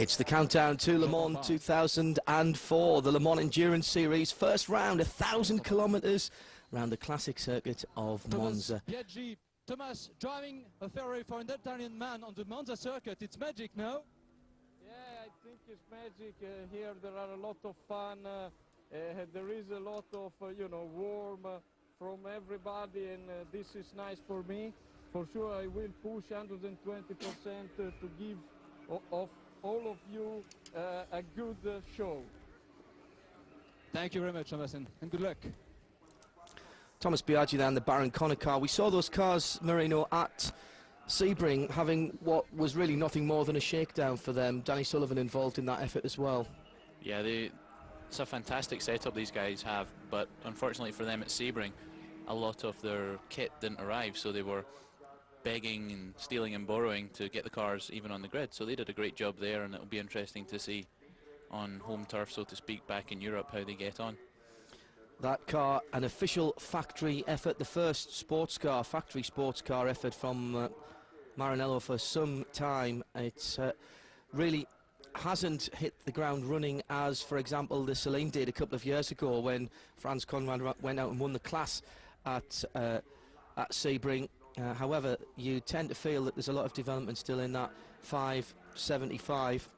It's the countdown to Le Mans 2004, the Le Mans Endurance Series. First round, 1,000 kilometers around the classic circuit of Monza. Thomas, driving a Ferrari for an Italian man on the Monza circuit, it's magic, no? Yeah, I think it's magic. Here there are a lot of fun. There is a lot of, warm from everybody, and this is nice for me. For sure, I will push 120% to give of all of you a good show. Thank you very much, Thomas, and good luck. Thomas Biaggi there in the Baron Conner car. We saw those cars, Marino, at Sebring having what was really nothing more than a shakedown for them. Danny Sullivan involved in that effort as well. Yeah, it's a fantastic setup these guys have, but unfortunately for them at Sebring, a lot of their kit didn't arrive, so they were begging and stealing and borrowing to get the cars even on the grid. So they did a great job there, and it'll be interesting to see on home turf, so to speak, back in Europe, how they get on. That car, an official factory effort, the first sports car, factory sports car effort from Maranello for some time. It's really hasn't hit the ground running as, for example, the Celine did a couple of years ago when Franz Conrad went out and won the class at Sebring. However, you tend to feel that there's a lot of development still in that 575,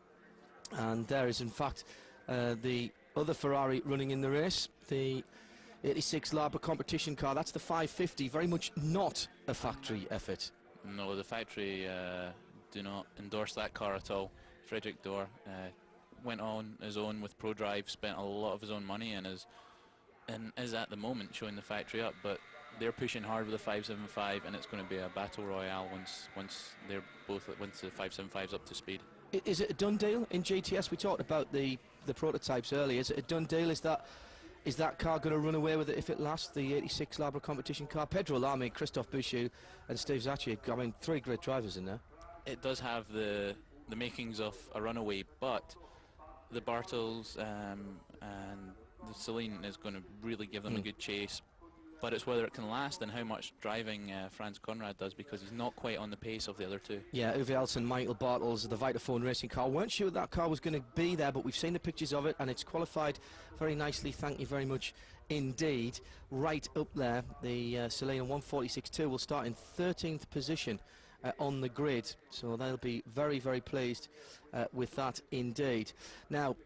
and there is in fact the other Ferrari running in the race, the 86 Labra competition car. That's the 550, very much not a factory effort. No, the factory do not endorse that car at all. Frederick Dorr went on his own with ProDrive, spent a lot of his own money, and is at the moment showing the factory up, but they're pushing hard with the 575, and it's going to be a battle royale once the 575's up to speed. Is it a done deal in GTS? We talked about the prototypes earlier. Is it a done deal? Is that car going to run away with it if it lasts, the 86 Labra competition car? Pedro Lamy, Christophe Bouchou and Steve Zacci, I mean, three great drivers in there. It does have the makings of a runaway, but the Bartels and the Celine is going to really give them a good chase. But it's whether it can last and how much driving Franz Conrad does, because he's not quite on the pace of the other two. Yeah, Uwe Elson, Michael Bartels, the Vitaphone racing car. Weren't sure that car was going to be there, but we've seen the pictures of it, and it's qualified very nicely. Thank you very much indeed. Right up there, the Celine 146.2 will start in 13th position on the grid, so they'll be very, very pleased with that indeed. Now,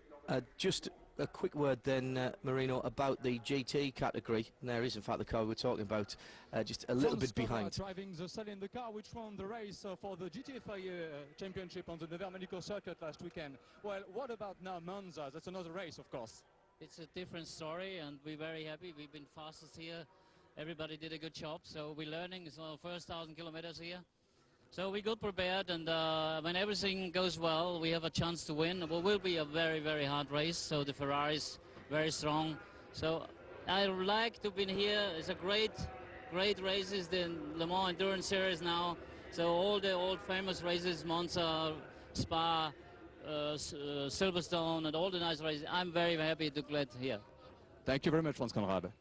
just a quick word then, Marino, about the GT category. And there is, in fact, the car we're talking about, just a little bit behind. Driving the Celine, the car which won the race for the GTFA championship on the Veloqx circuit last weekend. Well, what about now Monza? That's another race, of course. It's a different story, and we're very happy. We've been fastest here. Everybody did a good job, so we're learning. It's our first 1,000 kilometers here. So we're good prepared, and when everything goes well, we have a chance to win. It will be a very, very hard race, so the Ferrari's very strong. So I like to be here. It's a great races, the Le Mans Endurance Series now. So all the old famous races, Monza, Spa, Silverstone, and all the nice races. I'm very happy to glad here. Thank you very much, Franz Conrad.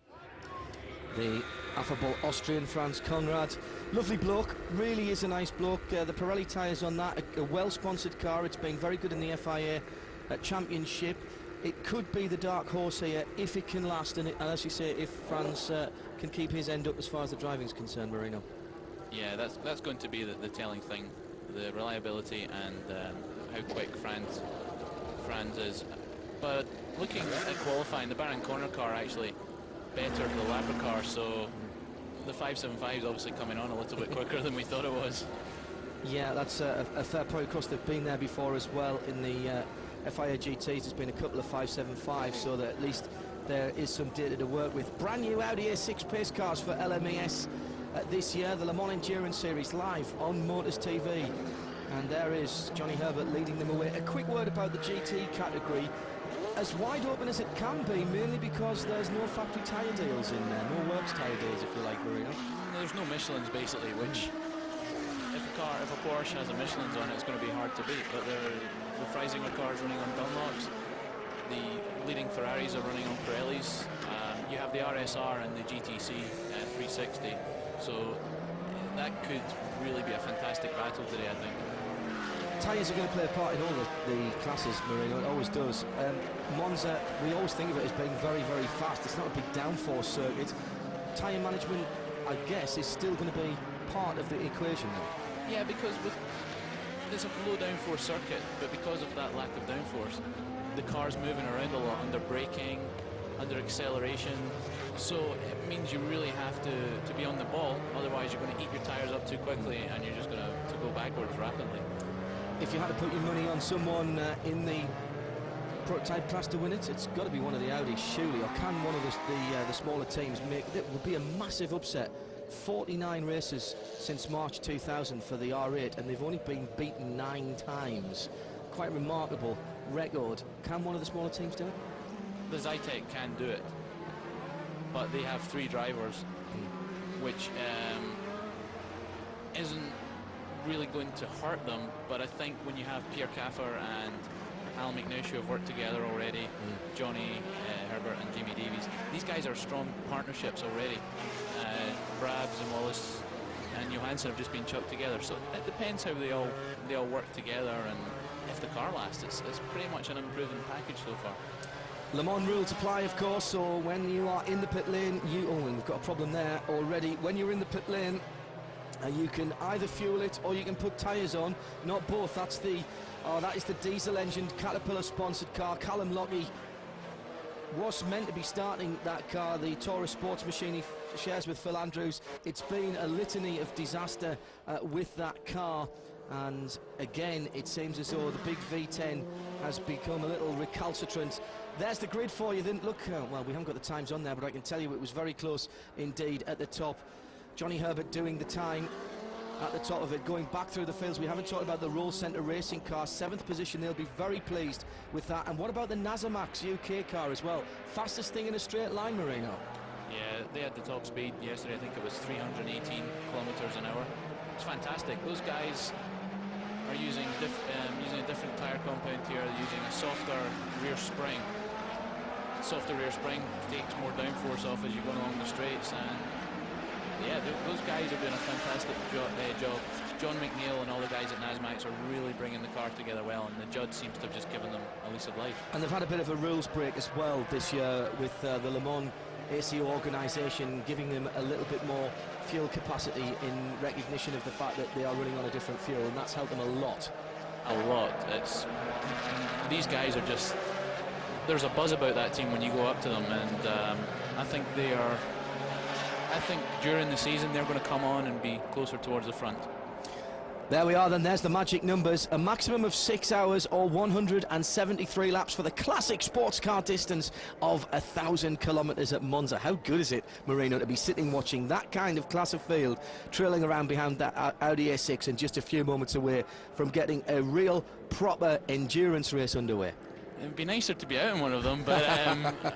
The affable Austrian Franz Conrad, lovely bloke, really is a nice bloke. The Pirelli tyres on that, a well-sponsored car. It's been very good in the FIA Championship. It could be the dark horse here if it can last, and as you say, if Franz can keep his end up as far as the driving is concerned, Marino. Yeah, that's going to be the telling thing, the reliability and how quick Franz is. But looking at qualifying, the Baron Conner car actually better the Labra car, so the 575 is obviously coming on a little bit quicker than we thought it was. Yeah, that's a fair point. Of course, they've been there before as well in the FIA GTs. There's been a couple of 575, so that at least there is some data to work with. Brand new Audi A6 pace cars for LMES this year, the Le Mans Endurance Series live on Motors TV. And there is Johnny Herbert leading them away. A quick word about the GT category. As wide open as it can be, mainly because there's no factory tyre deals in there, no works tyre deals, if you like, Marino. There's no Michelins, basically, which, if a Porsche has a Michelin's on it, it's going to be hard to beat. But the Freisinger cars running on Dunlops, the leading Ferraris are running on Pirellis. You have the RSR and the GTC 360, so that could really be a fantastic battle today, I think. tyres are going to play a part in all the classes, Marino, it always does. Monza, we always think of it as being very, very fast. It's not a big downforce circuit. Tyre management, I guess, is still going to be part of the equation then. Yeah, because there's a low downforce circuit, but because of that lack of downforce, the car's moving around a lot under braking, under acceleration, so it means you really have to be on the ball, otherwise you're going to eat your tyres up too quickly and you're just going to go backwards rapidly. If you had to put your money on someone in the prototype class to win it, it's got to be one of the Audis, surely, or can one of the smaller teams make it? Would be a massive upset. 49 races since March 2000 for the R8, and they've only been beaten 9 times. Quite remarkable record. Can one of the smaller teams do it? The Zytek can do it, but they have 3 drivers, which isn't really going to hurt them. But I think when you have Pierre Caffer and Al Mcnish, who have worked together already, Johnny, Herbert and Jamie Davies, these guys are strong partnerships already. Brabham and Wallace and Johansson have just been chucked together, so it depends how they all work together, and if the car lasts, it's pretty much an improving package so far. Le Mans rules apply, of course, so when you are in the pit lane, we've got a problem there already. When you're in the pit lane, you can either fuel it or you can put tyres on, not both. That is the diesel engine Caterpillar sponsored car. Callum Lockie was meant to be starting that car, the Taurus sports machine he shares with Phil Andrews. It's been a litany of disaster with that car, and again it seems as though the big V10 has become a little recalcitrant. There's the grid for you then. Look, well, we haven't got the times on there, but I can tell you it was very close indeed at the top. Johnny Herbert doing the time at the top of it, going back through the fields. We haven't talked about the Roll Centre racing car, 7th position. They'll be very pleased with that. And what about the Nazamax UK car as well? Fastest thing in a straight line, Marino. Yeah, they had the top speed yesterday. I think it was 318 kilometers an hour. It's fantastic. Those guys are using a different tyre compound here. They're using a softer rear spring. Softer rear spring takes more downforce off as you go along the straights, and yeah, those guys are doing a fantastic job. John McNeil and all the guys at Nazamax are really bringing the car together well, and the Judd seems to have just given them a lease of life. And they've had a bit of a rules break as well this year with the Le Mans ACO organisation giving them a little bit more fuel capacity in recognition of the fact that they are running on a different fuel, and that's helped them a lot. These guys are just, there's a buzz about that team when you go up to them, and I think during the season they're going to come on and be closer towards the front. There we are then, there's the magic numbers. A maximum of 6 hours or 173 laps for the classic sports car distance of 1,000 kilometres at Monza. How good is it, Marino, to be sitting watching that kind of class of field, trailing around behind that Audi A6 and just a few moments away from getting a real proper endurance race underway? It'd be nicer to be out in one of them, but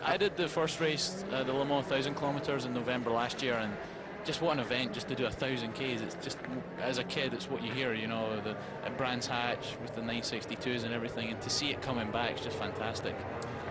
I did the first race, the Le Mans 1000 kilometres in November last year, and just what an event, just to do 1,000 Ks. It's just, as a kid, it's what you hear, you know, at Brands Hatch with the 962s and everything, and to see it coming back is just fantastic.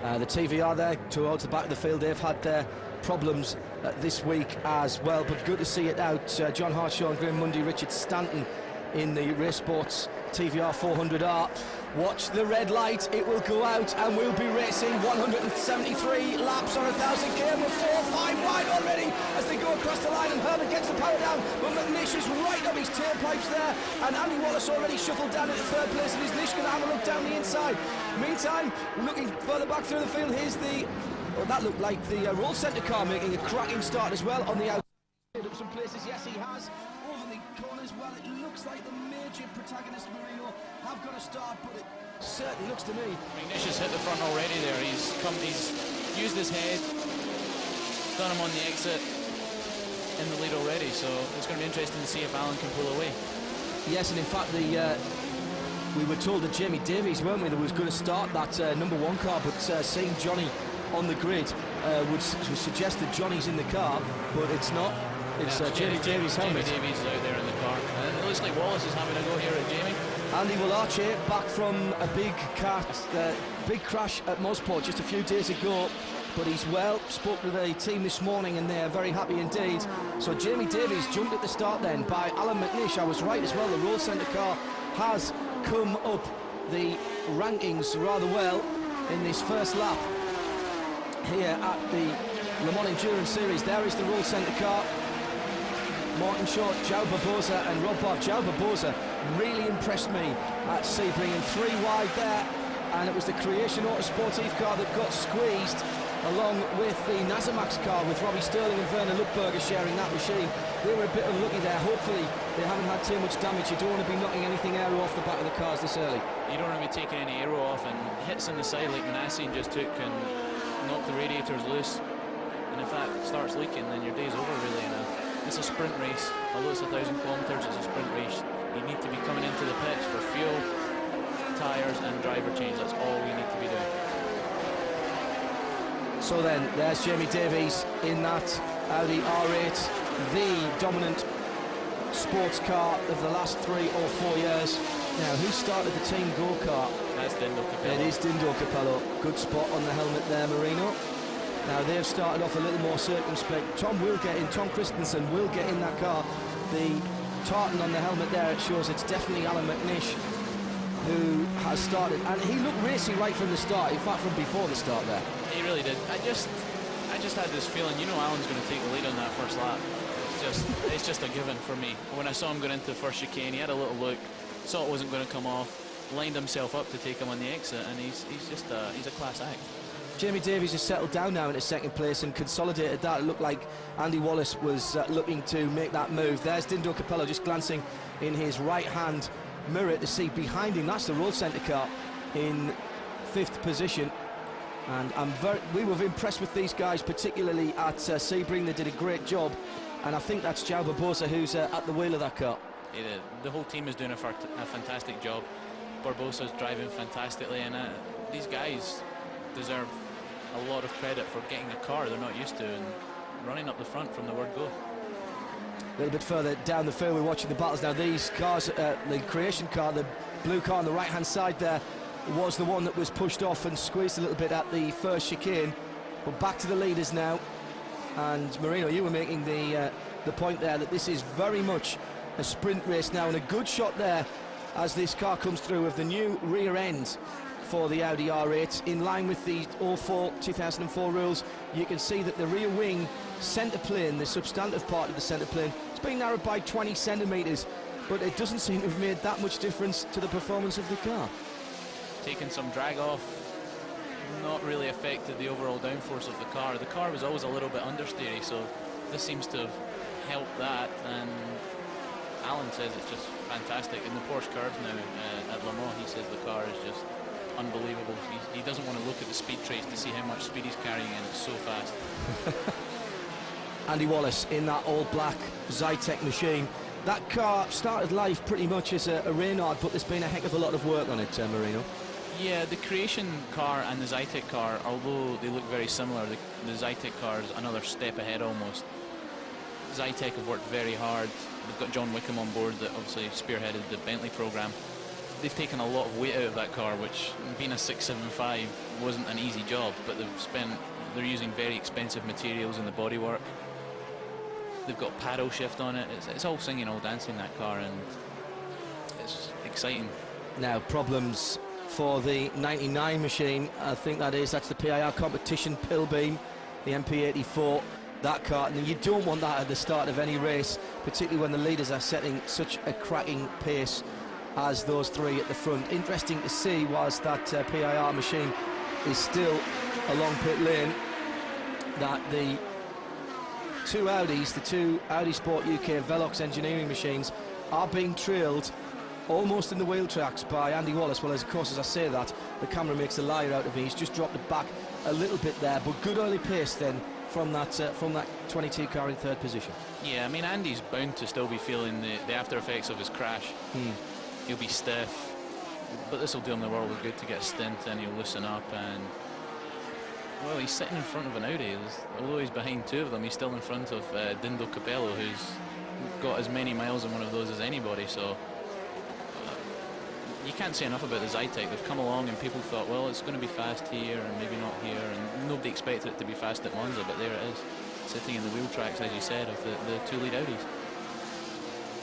The TVR there towards the back of the field, they've had their problems this week as well, but good to see it out. John Harshaw and Graham Mundy, Richard Stanton in the Race Sports TVR 400R. Watch the red light, it will go out, and we'll be racing 173 laps on 1,000 km. We're 4-5 wide already as they go across the line, and Herbert gets the power down, but Mcnish is right up his tailpipes there, and Andy Wallace already shuffled down into 3rd place, and is Nish going to have a look down the inside? Meantime, looking further back through the field, here's the, well, that looked like the Roll Centre car making a cracking start as well on the outside. Up some places, yes he has, over the corners. Well, it looks like the major protagonist Marino have got a start, but it certainly looks to me. Mcnish has hit the front already there. He's used his head, done him on the exit in the lead already, so it's going to be interesting to see if Alan can pull away. Yes, and in fact we were told that Jamie Davies, weren't we, that was going to start that number 1 car, but seeing Johnny on the grid would suggest that Johnny's in the car, but it's not. It's Jamie Davies' helmet. Jamie Davies is out there in the car. And it looks like Wallace is having a go here at Jamie. Andy Wallace back from a big crash at Mosport just a few days ago, but he's well. Spoke to the team this morning and they're very happy indeed. So Jamie Davies jumped at the start then by Alan Mcnish. I was right as well, the Roll Centre car has come up the rankings rather well in this first lap here at the Le Mans Endurance Series. There is the Roll Centre car. Martin Short, João Barbosa and Rob Barth. João Barbosa really impressed me at Sebring, and 3 wide there, and it was the Creation Autosportive car that got squeezed along with the Nasamax car, with Robbie Sterling and Werner Luckberger sharing that machine. They were a bit unlucky there. Hopefully they haven't had too much damage. You don't want to be knocking anything aero off the back of the cars this early. You don't want to be taking any aero off, and hits on the side like Manasseh just took and knocked the radiators loose, and if that starts leaking then your day's over really. It's a sprint race. Although it's 1,000 kilometres, it's a sprint race. You need to be coming into the pits for fuel, tyres and driver change. That's all you need to be doing. So then, there's Jamie Davies in that Audi R8, the dominant sports car of the last 3 or 4 years. Now, who started the team go-kart? That's Dindo Capello. It is Dindo Capello. Good spot on the helmet there, Marino. Now, they've started off a little more circumspect. Tom will get in, Tom Christensen will get in that car. The tartan on the helmet there, it shows it's definitely Alan Mcnish who has started, and he looked racy right from the start, in fact from before the start there. He really did. I just had this feeling, you know, Alan's going to take the lead on that first lap. It's just a given for me. When I saw him going into the first chicane, he had a little look, saw it wasn't going to come off, lined himself up to take him on the exit, and he's a class act. Jamie Davies has settled down now into second place and consolidated that. It looked like Andy Wallace was looking to make that move. There's Dindo Capello just glancing in his right-hand mirror to see behind him. That's the Roll Centre car in 5th position. And we were impressed with these guys, particularly at Sebring. They did a great job. And I think that's João Barbosa who's at the wheel of that car. The whole team is doing a fantastic job. Barbosa's driving fantastically, and these guys deserve a lot of credit for getting a car they're not used to and running up the front from the word go. A little bit further down the field, we're watching the battles now. These cars, the Creation car, the blue car on the right-hand side there, was the one that was pushed off and squeezed a little bit at the first chicane. But back to the leaders now. And Marino, you were making the point there that this is very much a sprint race now, and a good shot there as this car comes through with the new rear end for the Audi R8 in line with the 2004 rules. You can see that the rear wing centre plane, the substantive part of the centre plane, it's been narrowed by 20 centimetres, but it doesn't seem to have made that much difference to the performance of the car. Taking some drag off, not really affected the overall downforce of the car. The car was always a little bit understeery, so this seems to have helped that, and Alan says it's just fantastic. In the Porsche curves now at Le Mans, he says the car is just unbelievable. He doesn't want to look at the speed trace to see how much speed he's carrying, and it's so fast. Andy Wallace in that all-black Zytek machine. That car started life pretty much as a Reynard, but there's been a heck of a lot of work on it, Marino. Yeah, the Creation car and the Zytek car, although they look very similar, the Zytek car is another step ahead almost. Zytek have worked very hard. They've got John Wickham on board that obviously spearheaded the Bentley program. They've taken a lot of weight out of that car, which being a 675 wasn't an easy job, but they're using very expensive materials in the bodywork. They've got paddle shift on it. It's all singing, all dancing, that car, and it's exciting. Now, problems for the 99 machine, I think that's the PIR competition pill beam, the MP84, that car, and you don't want that at the start of any race, particularly when the leaders are setting such a cracking pace as those three at the front. Interesting to see whilst that PIR machine is still along pit lane, that the two Audis, the two Audi Sport UK Veloqx engineering machines, are being trailed almost in the wheel tracks by Andy Wallace. Well, of course, as I say that, the camera makes a liar out of me. He's just dropped it back a little bit there, but good early pace then from that 22 car in 3rd position. Yeah, I mean, Andy's bound to still be feeling the after effects of his crash. He'll be stiff, but this will do him the world of good to get a stint, and he'll loosen up. And well, he's sitting in front of an Audi. Although he's behind 2 of them, he's still in front of Dindo Capello, who's got as many miles in one of those as anybody. So you can't say enough about the Zytek. They've come along and people thought, well, it's going to be fast here and maybe not here, and nobody expected it to be fast at Monza, but there it is, sitting in the wheel tracks, as you said, of the 2 lead Audis.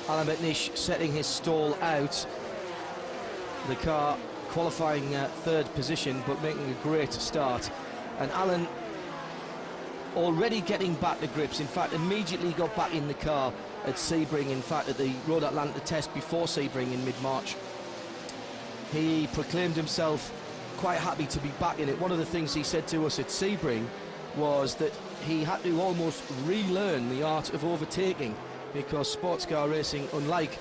Alan Mcnish setting his stall out. the car, qualifying third position, but making a great start. And Alan already getting back to grips. In fact, immediately got back in the car at Sebring, in fact, at the Road Atlanta test before Sebring in mid-March. He proclaimed himself quite happy to be back in it. One of the things he said to us at Sebring was that he had to almost relearn the art of overtaking, because sports car racing, unlike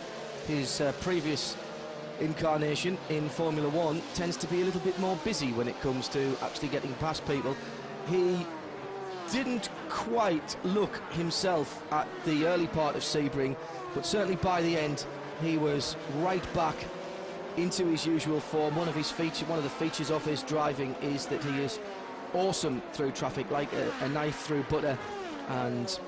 his previous incarnation in Formula One, tends to be a little bit more busy when it comes to actually getting past people. He didn't quite look himself at the early part of Sebring, but certainly by the end he was right back into his usual form. One of the features of his driving is that he is awesome through traffic, like a knife through butter. And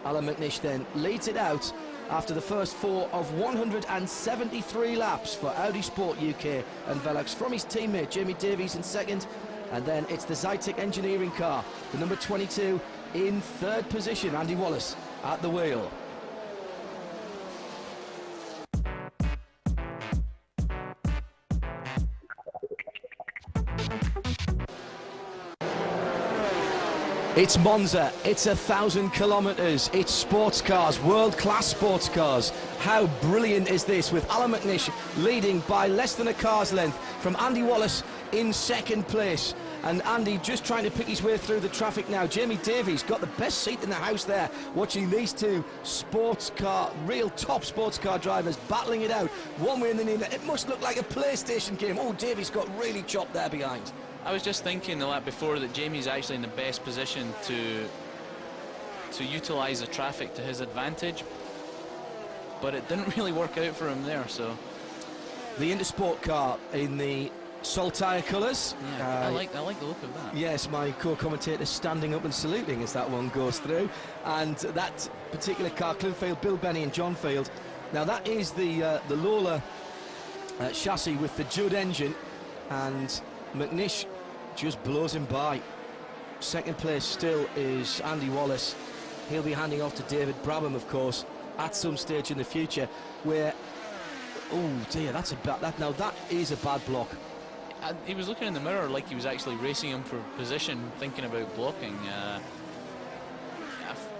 Alan Mcnish then leads it out after the first 4 of 173 laps for Audi Sport UK and Veloqx, from his teammate Jamie Davies in second. And then it's the Zytek engineering car, the number 22, in third position, Andy Wallace at the wheel. It's Monza, it's 1,000 kilometres, it's sports cars, world-class sports cars. How brilliant is this, with Alan Mcnish leading by less than a car's length from Andy Wallace in second place. And Andy just trying to pick his way through the traffic now. Jamie Davies got the best seat in the house there, watching these two sports car, real top sports car drivers battling it out one way and the other. It must look like a PlayStation game. Oh, Davies got really chopped there behind. I was just thinking the lap before that Jamie's actually in the best position to utilise the traffic to his advantage, but it didn't really work out for him there. So the Intersport car in the Saltire colours. Yeah, I like the look of that. Yes, my co-commentator standing up and saluting as that one goes through. And that particular car, Clinfield, Bill Benny and John Field. Now that is the Lola chassis with the Judd engine, and Mcnish just blows him by. Second place still is Andy Wallace. He'll be handing off to David Brabham, of course, at some stage in the future. Where, oh dear, that's a bad. Now that is a bad block. He was looking in the mirror like he was actually racing him for position, thinking about blocking.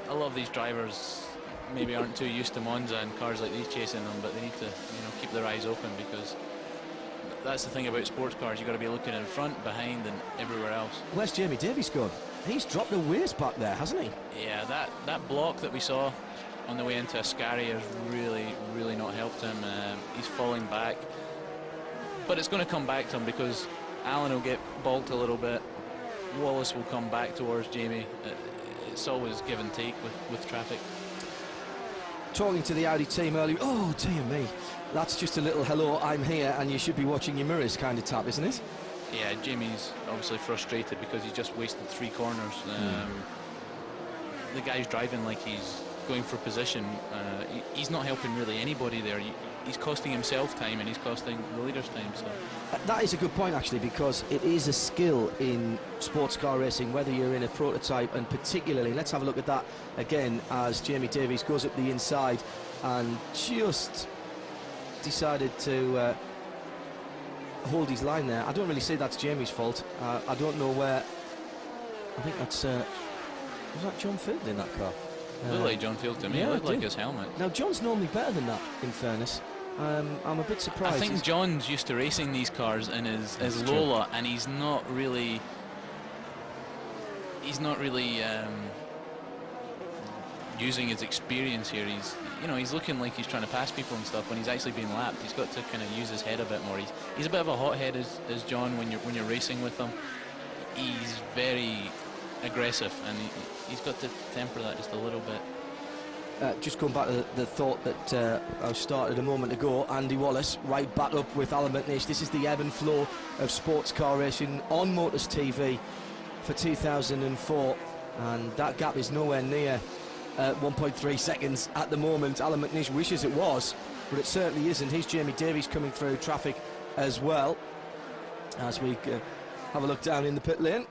A lot of these drivers maybe aren't too used to Monza and cars like these chasing them, but they need to, keep their eyes open, because that's the thing about sports cars. You've got to be looking in front, behind, and everywhere else. Where's Jamie Davies gone? He's dropped a ways back there, hasn't he? Yeah, that block that we saw on the way into Ascari has really not helped him. He's falling back, but it's going to come back to him, because Alan will get balked a little bit. Wallace will come back towards Jamie. It's always give and take with traffic. Talking to the Audi team earlier, oh dear me, that's just a little hello, I'm here and you should be watching your mirrors kind of tap, isn't it? Yeah, Jamie's obviously frustrated because he's just wasted 3 corners. The guy's driving like he's going for position. He's not helping really anybody there. He's costing himself time and he's costing the leaders time. So that is a good point, actually, because it is a skill in sports car racing, whether you're in a prototype, and particularly, let's have a look at that again as Jamie Davies goes up the inside and just decided to hold his line there. I don't really say that's Jamie's fault. I don't know where. I think that's was that John Field in that car? Looked like John Field to me. Yeah, it looked like his helmet. Now John's normally better than that, in fairness. I'm a bit surprised. I think John's used to racing these cars in his Lola, and he's not really using his experience here. He's looking like he's trying to pass people and stuff when he's actually being lapped. He's got to kind of use his head a bit more. He's a bit of a hothead as John when you're racing with him. He's very aggressive, and he's got to temper that just a little bit. Just going back to the thought that I started a moment ago, Andy Wallace right back up with Alan Mcnish. This is the ebb and flow of sports car racing on Motors TV for 2004, and that gap is nowhere near 1.3 seconds at the moment. Alan Mcnish wishes it was, but it certainly isn't. Here's Jamie Davies coming through traffic as well as we have a look down in the pit lane.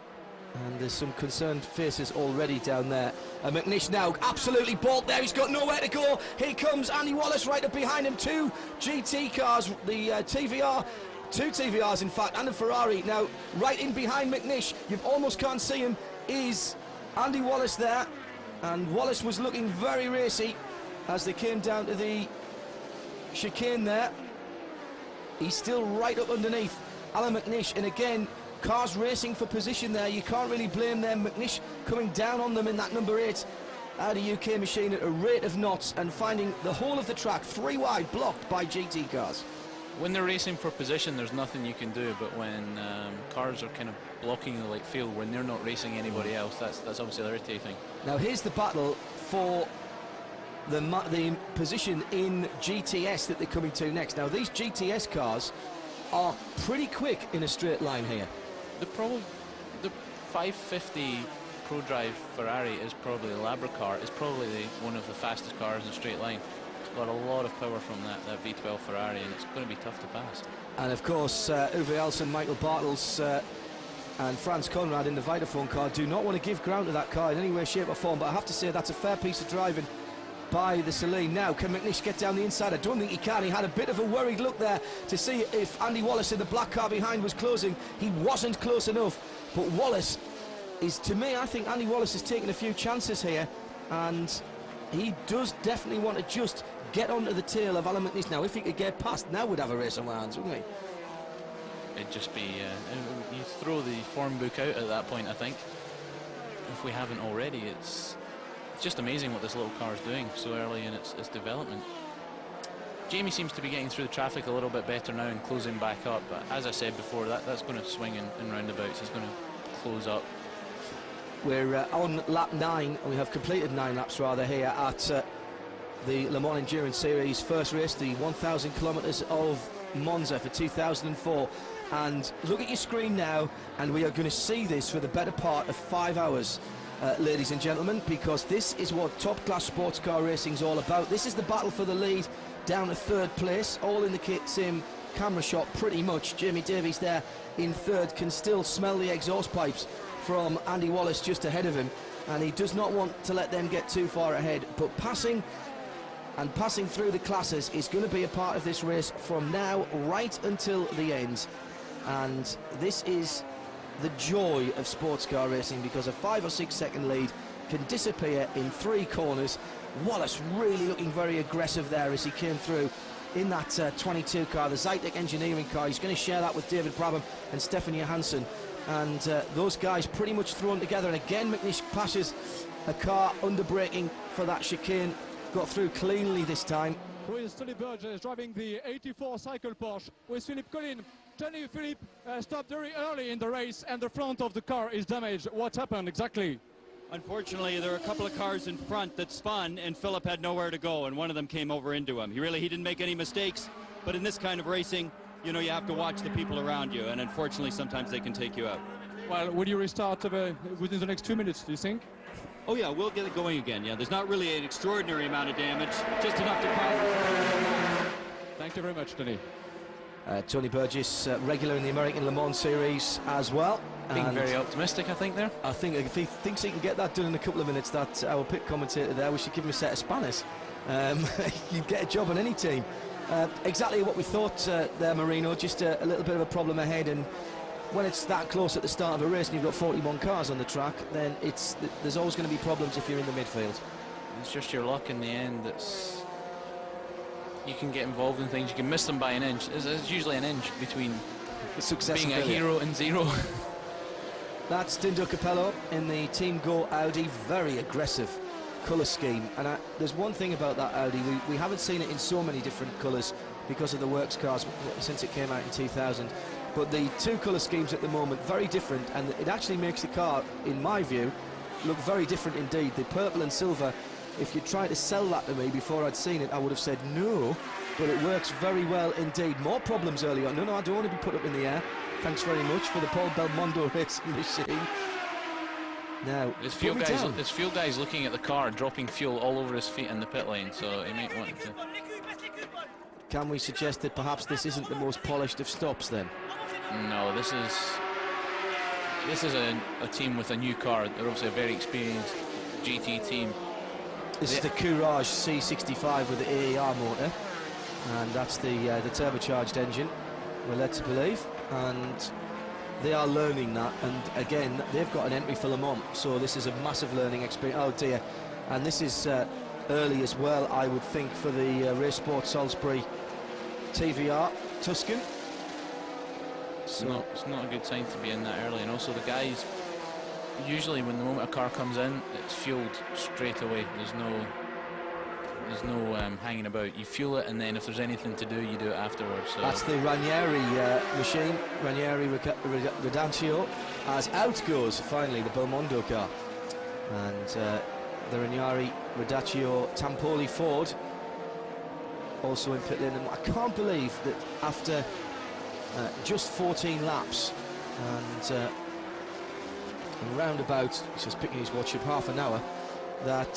And there's some concerned faces already down there. Mcnish now absolutely balked there. He's got nowhere to go. Here comes Andy Wallace right up behind him. 2 GT cars, the TVR two TVRs in fact, and a Ferrari. Now, right in behind Mcnish, you almost can't see him, is Andy Wallace there. And Wallace was looking very racy as they came down to the chicane there. He's still right up underneath Alan Mcnish, and again, cars racing for position there. You can't really blame them. Mcnish coming down on them in that number 8 Audi UK machine at a rate of knots and finding the whole of the track 3 wide blocked by GT cars. When they're racing for position, there's nothing you can do, but when cars are kind of blocking the field when they're not racing anybody else, that's obviously irritating. Now here's the battle for the position in GTS that they're coming to next. Now these GTS cars are pretty quick in a straight line here. The 550 Pro Drive Ferrari is probably the Labra car. It's probably one of the fastest cars in a straight line. It's got a lot of power from that V12 Ferrari, and it's going to be tough to pass. And of course, Uwe Elson, Michael Bartels and Franz Conrad in the Vitaphone car do not want to give ground to that car in any way, shape or form, but I have to say that's a fair piece of driving by the Celine. Now, can Mcnish get down the inside? I don't think he can. He had a bit of a worried look there to see if Andy Wallace in the black car behind was closing. He wasn't close enough, but Wallace is, to me, I think Andy Wallace has taken a few chances here, and he does definitely want to just get onto the tail of Alan Mcnish. Now, if he could get past, now we'd have a race on our hands, wouldn't we? It'd just be, you throw the form book out at that point, I think. If we haven't already, it's just amazing what this little car is doing so early in its development. Jamie seems to be getting through the traffic a little bit better now and closing back up, but as I said before, that's going to swing in roundabouts. It's going to close up. We're on lap 9, and we have completed 9 laps rather here at the Le Mans Endurance Series first race, the 1000 kilometres of Monza for 2004. And look at your screen now, and we are going to see this for the better part of 5 hours, ladies and gentlemen, because this is what top-class sports car racing is all about. This is the battle for the lead down to 3rd place, all in the same camera shot pretty much. Jamie Davies there in 3rd, can still smell the exhaust pipes from Andy Wallace just ahead of him, and he does not want to let them get too far ahead. But passing through the classes is going to be a part of this race from now right until the end. And this is the joy of sports car racing, because a 5 or 6 second lead can disappear in 3 corners. Wallace really looking very aggressive there as he came through in that 22 car, the Zytek engineering car. He's going to share that with David Brabham and Stefan Johansson, and those guys pretty much thrown together. And again, Mcnish passes a car under braking for that chicane, got through cleanly this time. With Tony Burgess driving the 84 cycle Porsche with Philippe Collin. Tony Philippe stopped very early in the race, and the front of the car is damaged. What happened exactly? Unfortunately, there were a couple of cars in front that spun, and Philip had nowhere to go, and one of them came over into him. He didn't make any mistakes, but in this kind of racing, you know, you have to watch the people around you, and unfortunately, sometimes they can take you out. Well, will you restart within the next 2 minutes, do you think? Oh yeah, we'll get it going again. Yeah, there's not really an extraordinary amount of damage, just enough to cause. Thank you very much, Tony. Tony Burgess, regular in the American Le Mans Series as well. Being very optimistic, I think, there. I think if he thinks he can get that done in a couple of minutes, that our pit commentator there, we should give him a set of spanners. You'd get a job on any team. Exactly what we thought there, Marino, just a little bit of a problem ahead, and when it's that close at the start of a race and you've got 41 cars on the track, then there's always going to be problems if you're in the midfield. It's just your luck in the end. You can get involved in things, you can miss them by an inch. There's usually an inch between being a hero and zero. That's Dindo Capello in the Team Go Audi, very aggressive colour scheme. And there's one thing about that Audi, we haven't seen it in so many different colours because of the works cars since it came out in 2000. But the 2 colour schemes at the moment, very different, and it actually makes the car, in my view, look very different indeed. The purple and silver, if you tried to sell that to me before I'd seen it, I would have said no, but it works very well indeed. More problems early on. No, I don't want to be put up in the air. Thanks very much for the Paul Belmondo racing machine. Now, there's fuel guys looking at the car, dropping fuel all over his feet in the pit lane, so he might want to. Can we suggest that perhaps this isn't the most polished of stops then? No, this is a team with a new car. They're obviously a very experienced GT team. This is the Courage C65 with the AER motor, and that's the turbocharged engine. we're led to believe, and they are learning that. And again, they've got an entry for Le Mans, so this is a massive learning experience. Oh dear, and this is early as well, I would think, for the Race Sport Salisbury TVR Tuscan. So it's not a good sign to be in that early. And also the guys, usually when the moment a car comes in, it's fueled straight away. There's no hanging about. You fuel it, and then if there's anything to do, you do it afterwards. So that's the Ranieri machine, Ranieri Ridancio, as out goes finally the Belmondo car, and the Ranieri Ridancio Tampoli Ford also in pit lane. And I can't believe that after just 14 laps and around about, he's just picking his watch up, half an hour, that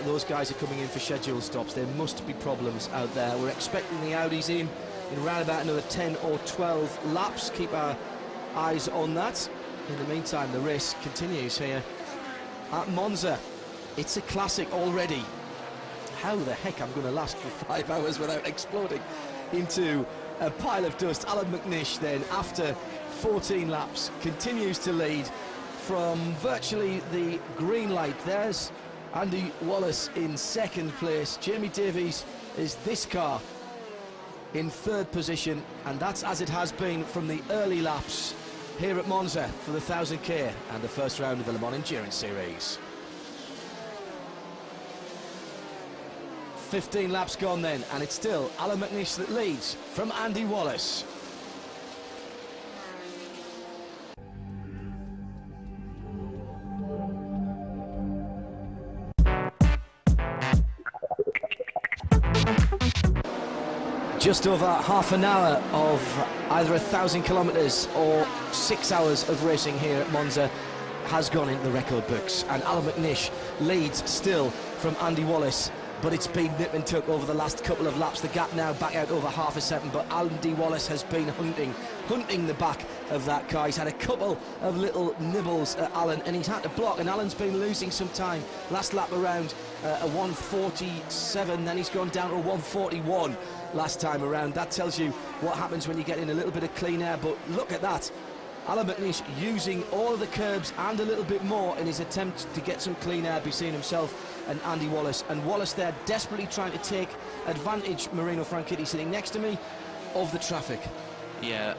those guys are coming in for scheduled stops. There must be problems out there. We're expecting the Audis in around about another 10 or 12 laps. Keep our eyes on that. In the meantime, the race continues here at Monza. It's a classic already. How the heck I'm going to last for 5 hours without exploding into a pile of dust. Alan Mcnish then, after 14 laps, continues to lead from virtually the green light. There's Andy Wallace in second place. Jamie Davies is this car in third position, and that's as it has been from the early laps here at Monza for the 1000K and the first round of the Le Mans Endurance Series. 15 laps gone then, and it's still Alan Mcnish that leads from Andy Wallace. Just over half an hour of either 1,000 kilometres or 6 hours of racing here at Monza has gone into the record books, and Alan Mcnish leads still from Andy Wallace, but it's been nip and tuck over the last couple of laps. The gap now back out over half a second, but Andy Wallace has been hunting the back of that car. He's had a couple of little nibbles at Alan, and he's had to block, and Alan's been losing some time. Last lap around a 1:47, then he's gone down to a 1:41 last time around. That tells you what happens when you get in a little bit of clean air. But look at that, Alan Mcnish using all of the curbs and a little bit more in his attempt to get some clean air between himself and Andy Wallace. And Wallace there desperately trying to take advantage, Marino Franchitti sitting next to me, of the traffic. Yeah,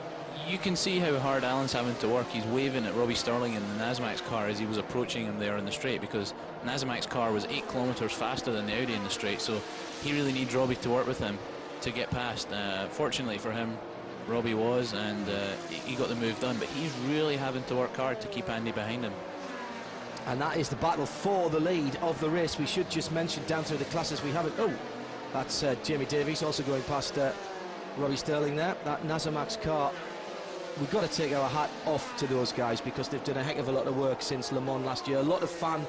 you can see how hard Alan's having to work. He's waving at Robbie Sterling in the Nasmac's car as he was approaching him there in the straight, because Nasmac's car was 8 kilometres faster than the Audi in the straight, so he really needs Robbie to work with him to get past. Fortunately for him, Robbie was, and he got the move done, but he's really having to work hard to keep Andy behind him. And that is the battle for the lead of the race. We should just mention down through the classes we haven't. Oh, that's Jamie Davies also going past Robbie Sterling there. That Nasmac's car, we've got to take our hat off to those guys, because they've done a heck of a lot of work since Le Mans last year. A lot of fan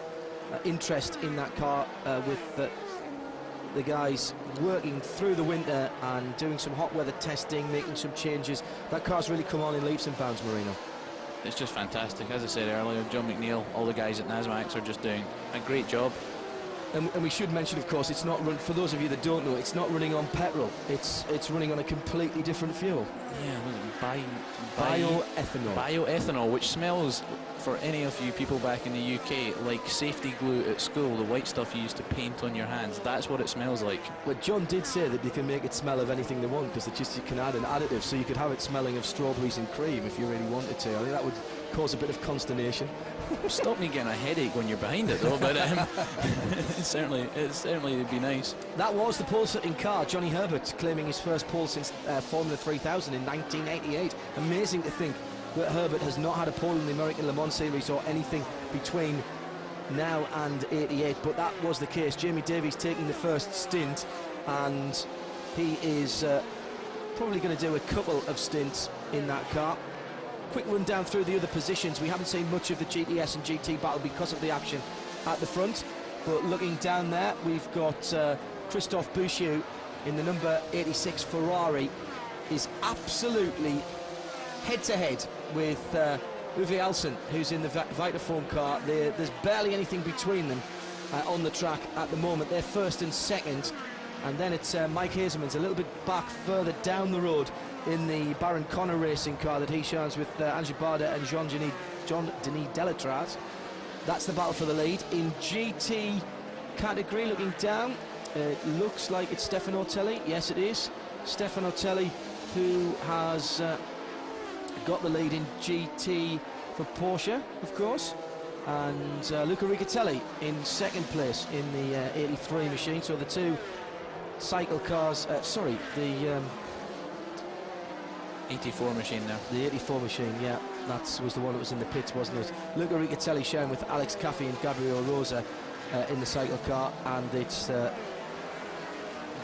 interest in that car, with the guys working through the winter and doing some hot weather testing, making some changes. That car's really come on in leaps and bounds, Marino. It's just fantastic. As I said earlier, John McNeil, all the guys at Nasmac's are just doing a great job. And we should mention, of course, it's not run, for those of you that don't know, it's not running on petrol. It's running on a completely different fuel. Yeah, was it bioethanol. Bioethanol, which smells, for any of you people back in the UK, like safety glue at school, the white stuff you used to paint on your hands. That's what it smells like. Well, John did say that they can make it smell of anything they want, because you can add an additive, so you could have it smelling of strawberries and cream if you really wanted to. I think that would cause a bit of consternation. Stop me getting a headache when you're behind it, though. But it certainly would be nice. That was the pole-sitting car, Johnny Herbert, claiming his first pole since Formula 3000 in 1988. Amazing to think that Herbert has not had a pole in the American Le Mans Series or anything between now and 88, but that was the case. Jamie Davies taking the first stint, and he is probably going to do a couple of stints in that car. Quick run down through the other positions. We haven't seen much of the GTS and GT battle because of the action at the front, but looking down there, we've got Christophe Bouchou in the number 86 Ferrari is absolutely head-to-head with Uwe Alsen, who's in the Vitaphone car. There's barely anything between them on the track at the moment. They're first and second, And then it's Mike Hazelman's a little bit back further down the road in the Baron Connor racing car that he shares with Angie Barda and Jean-Denis Delatraz. That's the battle for the lead. In GT category, looking down, it looks like it's Stefano Telli. Yes, it is. Stefano Telli, who has got the lead in GT for Porsche, of course. And Luca Riccatelli in second place in the 83 machine. So the two cycle cars, the 84 machine now. The 84 machine, yeah, that was the one that was in the pits, wasn't it? Luca Riccatelli sharing with Alex Caffey and Gabriel Rosa in the cycle car, and it's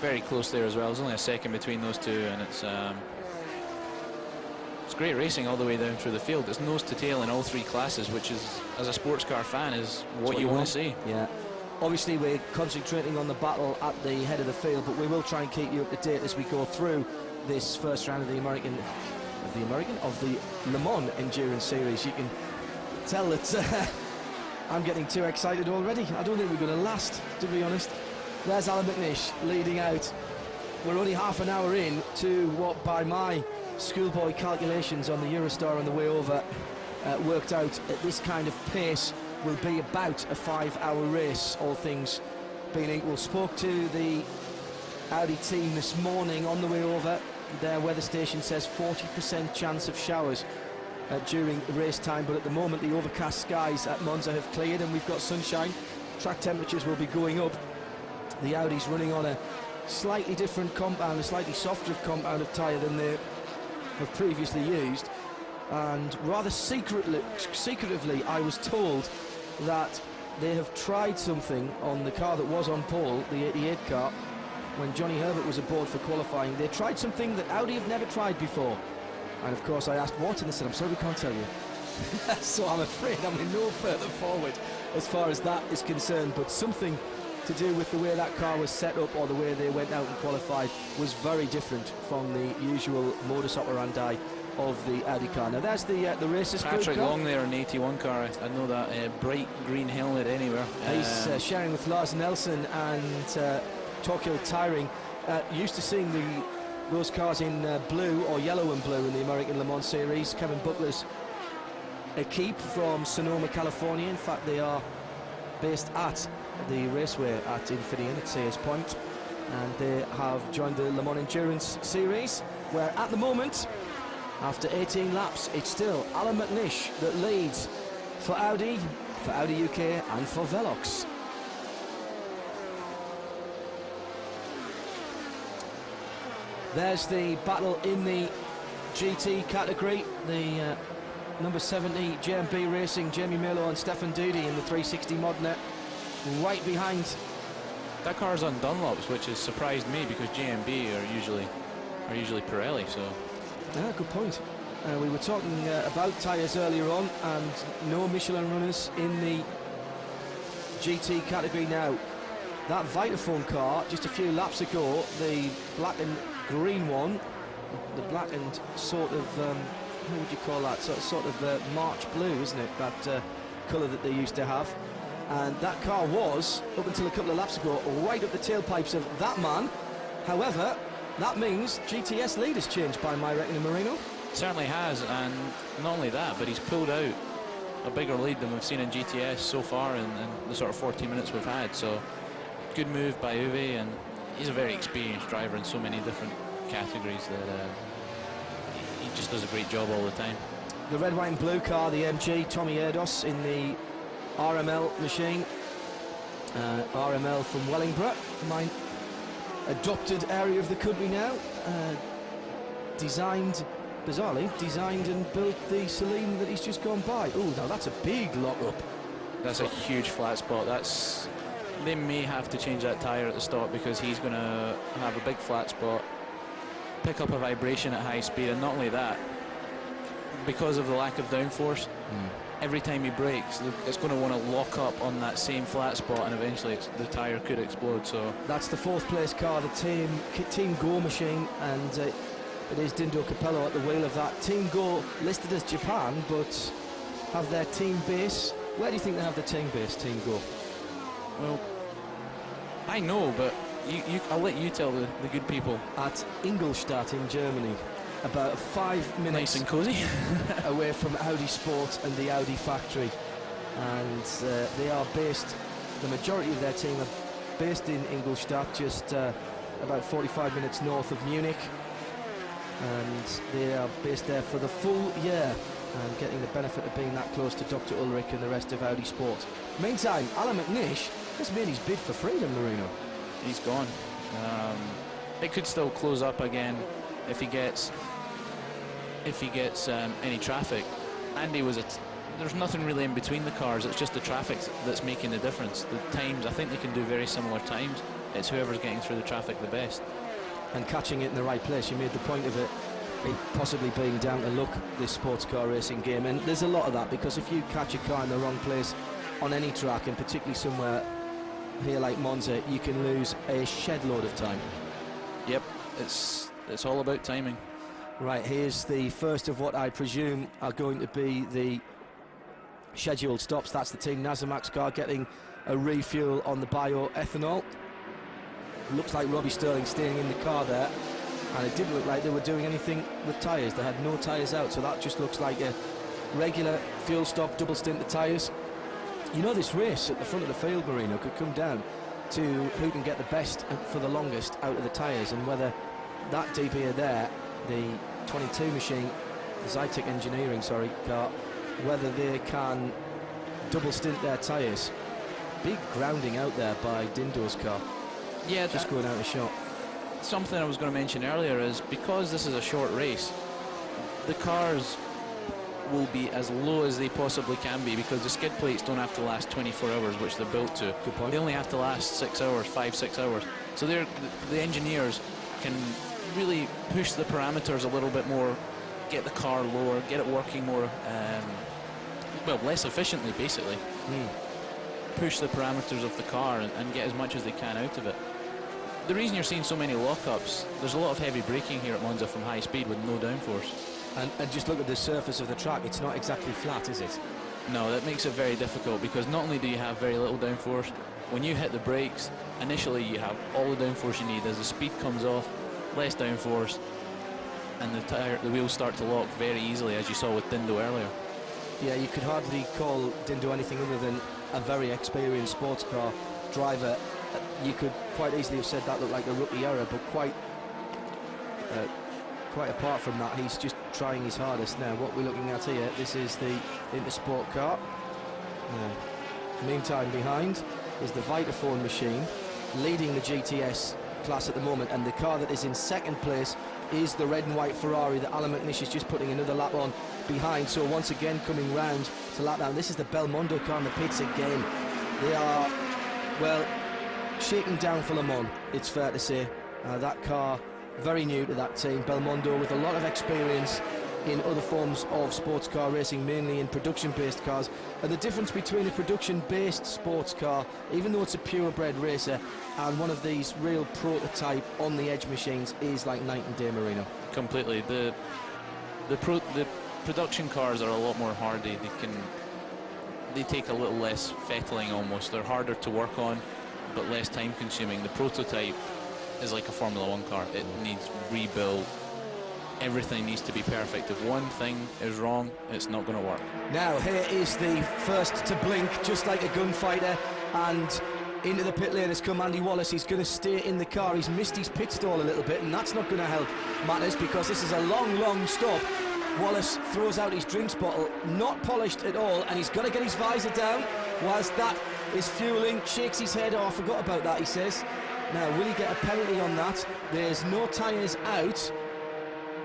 very close there as well. There's only a second between those two, and it's great racing all the way down through the field. It's nose to tail in all three classes, which is, as a sports car fan, is what you want to see. Yeah. Obviously, we're concentrating on the battle at the head of the field, but we will try and keep you up to date as we go through this first round of the Le Mans Endurance Series. You can tell that I'm getting too excited already. I don't think we're going to last, to be honest. There's Alan Mcnish leading out. We're only half an hour in to what, by my schoolboy calculations on the Eurostar on the way over, worked out at this kind of pace will be about a 5-hour race, all things being equal. Spoke to the Audi team this morning on the way over. Their weather station says 40% chance of showers during race time, but at the moment the overcast skies at Monza have cleared and we've got sunshine. Track temperatures will be going up. The Audi's running on a slightly different compound, a slightly softer compound of tyre than they have previously used, and rather secretively I was told that they have tried something on the car that was on pole, the 88 car, when Johnny Herbert was aboard for qualifying. They tried something that Audi have never tried before, and of course I asked what, and they said, I'm sorry, we can't tell you. So I'm afraid I'm no further forward as far as that is concerned, but something to do with the way that car was set up or the way they went out and qualified was very different from the usual modus operandi of the Audi car. Now there's the racers. Patrick Long there in the 81 car. I know that bright green helmet anywhere. He's sharing with Lars Nelson and Tokyo Tiring. Used to seeing those cars in blue or yellow and blue in the American Le Mans Series. Kevin Buckler's equipe from Sonoma, California. In fact, they are based at the raceway at Infineon at Sayers Point, and they have joined the Le Mans Endurance Series, where at the moment, after 18 laps, it's still Alan Mcnish that leads for Audi UK and for Veloqx. There's the battle in the GT category. The number 70 JMB Racing, Jamie Milo and Stefan Doody in the 360 Modena, right behind. That car's on Dunlops, which has surprised me because JMB are usually Pirelli. So yeah, good point. We were talking about tyres earlier on, and no Michelin runners in the GT category now. That Vitaphone car just a few laps ago, the black and green one, the black and sort of how would you call that, sort of March blue, isn't it, that colour that they used to have, and that car was, up until a couple of laps ago, right up the tailpipes of that man. However, that means GTS lead has changed by my reckoning, Marino. Certainly has, and not only that, but he's pulled out a bigger lead than we've seen in GTS so far in the sort of 14 minutes we've had. So good move by Uwe, and he's a very experienced driver in so many different categories that he just does a great job all the time. The red, white and blue car, the MG, Tommy Erdos in the RML machine. RML from Wellingborough, my adopted area of the country now. Bizarrely designed and built the Celine that he's just gone by. Oh, now that's a big lock-up. That's a huge flat spot. They may have to change that tyre at the stop, because he's going to have a big flat spot, pick up a vibration at high speed, and not only that, because of the lack of downforce, every time he brakes, it's going to want to lock up on that same flat spot, and eventually the tyre could explode. So that's the fourth place car, the Team Go machine, and it is Dindo Capello at the wheel of that. Team Go listed as Japan, but have their team base. Where do you think they have the team base, Team Go? Well, I know, but I'll let you tell the good people. At Ingolstadt in Germany, about 5 minutes Nice and cosy. away from Audi Sport and the Audi factory, and they are based, the majority of their team are based in Ingolstadt, just about 45 minutes north of Munich, and they are based there for the full year and getting the benefit of being that close to Dr. Ulrich and the rest of Audi Sport. Meantime, Alan Mcnish has made his bid for freedom, Marino. He's gone. It could still close up again if he gets any traffic. Andy there's nothing really in between the cars. It's just the traffic that's making the difference. The times, I think they can do very similar times. It's whoever's getting through the traffic the best. And catching it in the right place. You made the point of it possibly being down to luck, this sports car racing game, and there's a lot of that, because if you catch a car in the wrong place on any track, and particularly somewhere here like Monza, you can lose a shed load of time. Yep, it's all about timing. Right, here's the first of what I presume are going to be the scheduled stops. That's the Team Nasomax car getting a refuel on the bioethanol. Looks like Robbie Sterling staying in the car there, and it didn't look like they were doing anything with tyres. They had no tyres out, so that just looks like a regular fuel stop, double stint of tyres. You know, this race at the front of the field, Marino, could come down to who can get the best for the longest out of the tyres, and whether that DB there, the 22 machine, the Zytek Engineering, car, whether they can double stint their tyres. Big grounding out there by Dindo's car. Yeah, just going out of shot. Something I was going to mention earlier is, because this is a short race, the cars will be as low as they possibly can be, because the skid plates don't have to last 24 hours, which they're built to. Good point. They only have to last 6 hours, 5-6 hours. So the engineers can really push the parameters a little bit more, get the car lower, get it working more, less efficiently, basically. Push the parameters of the car and get as much as they can out of it. The reason you're seeing so many lockups, there's a lot of heavy braking here at Monza from high speed with no downforce. And just look at the surface of the track, it's not exactly flat, is it? No, that makes it very difficult, because not only do you have very little downforce, when you hit the brakes, initially you have all the downforce you need. As the speed comes off, less downforce, and the wheels start to lock very easily, as you saw with Dindo earlier. Yeah, you could hardly call Dindo anything other than a very experienced sports car driver. You could quite easily have said that looked like a rookie error, but quite apart from that, he's just trying his hardest. Now, what we're looking at here, this is the Intersport car. Meantime, behind is the Vitaphone machine, leading the GTS class at the moment, and the car that is in second place is the red and white Ferrari that Alan Mcnish is just putting another lap on behind. So once again coming round to lap down. This is the Belmondo car in the pits again. They are, well, shaking down for Le Mans, it's fair to say. That car, very new to that team. Belmondo with a lot of experience in other forms of sports car racing, mainly in production-based cars. And the difference between a production-based sports car, even though it's a purebred racer, and one of these real prototype on-the-edge machines is like night and day, Marino. Completely. The production cars are a lot more hardy. They take a little less fettling almost. They're harder to work on, but less time consuming. The prototype is like a Formula 1 car. It needs rebuild. Everything needs to be perfect. If one thing is wrong, it's not going to work. Now here is the first to blink, just like a gunfighter, and into the pit lane has come Andy Wallace. He's going to stay in the car. He's missed his pit stall a little bit, and that's not going to help matters, because this is a long stop. Wallace throws out his drinks bottle, not polished at all, and he's got to get his visor down whilst that is fueling. Shakes his head. Oh, I forgot about that, he says. Now, will he get a penalty on that? There's no tyres out.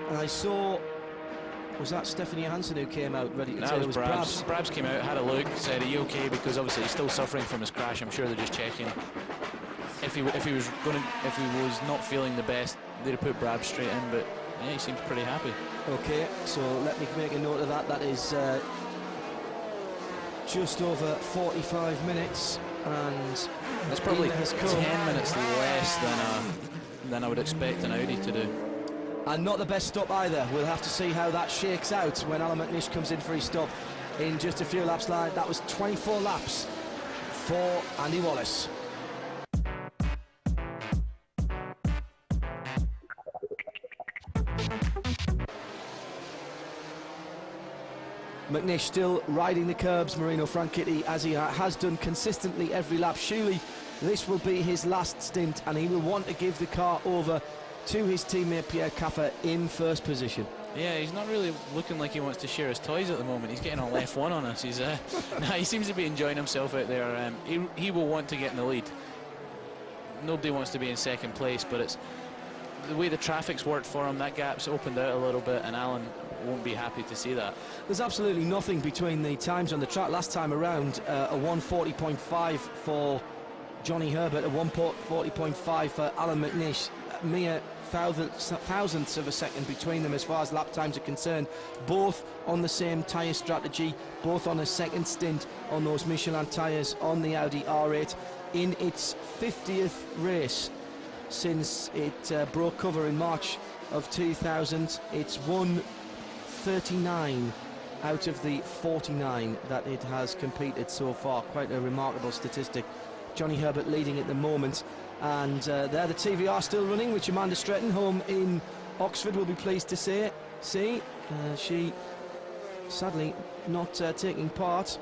And I saw, was that Stephanie Johansson who came out ready to tell it was Brabham? Brabham came out, had a look, said, "Are you okay?" Because obviously he's still suffering from his crash. I'm sure they're just checking. If he was not feeling the best, they'd have put Brabham straight in. But yeah, he seems pretty happy. Okay, so let me make a note of that. That is just over 45 minutes, and it's probably 10 minutes less than I would expect an Audi to do. And not the best stop either. We'll have to see how that shakes out when Alan Mcnish comes in for his stop in just a few laps. That was 24 laps for Andy Wallace. Mcnish still riding the curbs, Marino Franchitti, as he has done consistently every lap. Surely this will be his last stint, and he will want to give the car over to his teammate Pierre Caffer in first position. Yeah, he's not really looking like he wants to share his toys at the moment. He's getting all F1 on us. He's he seems to be enjoying himself out there. He will want to get in the lead. Nobody wants to be in second place, but it's the way the traffic's worked for him. That gap's opened out a little bit, and Alan won't be happy to see that. There's absolutely nothing between the times on the track. Last time around, a 1:40.5 for Johnny Herbert, a 1:40.5 for Alan Mcnish. Mere thousandths of a second between them as far as lap times are concerned. Both on the same tyre strategy, both on a second stint on those Michelin tyres on the Audi R8 in its 50th race since it broke cover in March of 2000. It's won 39 out of the 49 that it has competed so far. Quite a remarkable statistic. Johnny Herbert leading at the moment, and there the TVR still running, which Amanda Stretton, home in Oxford, will be pleased to see. She sadly not taking part,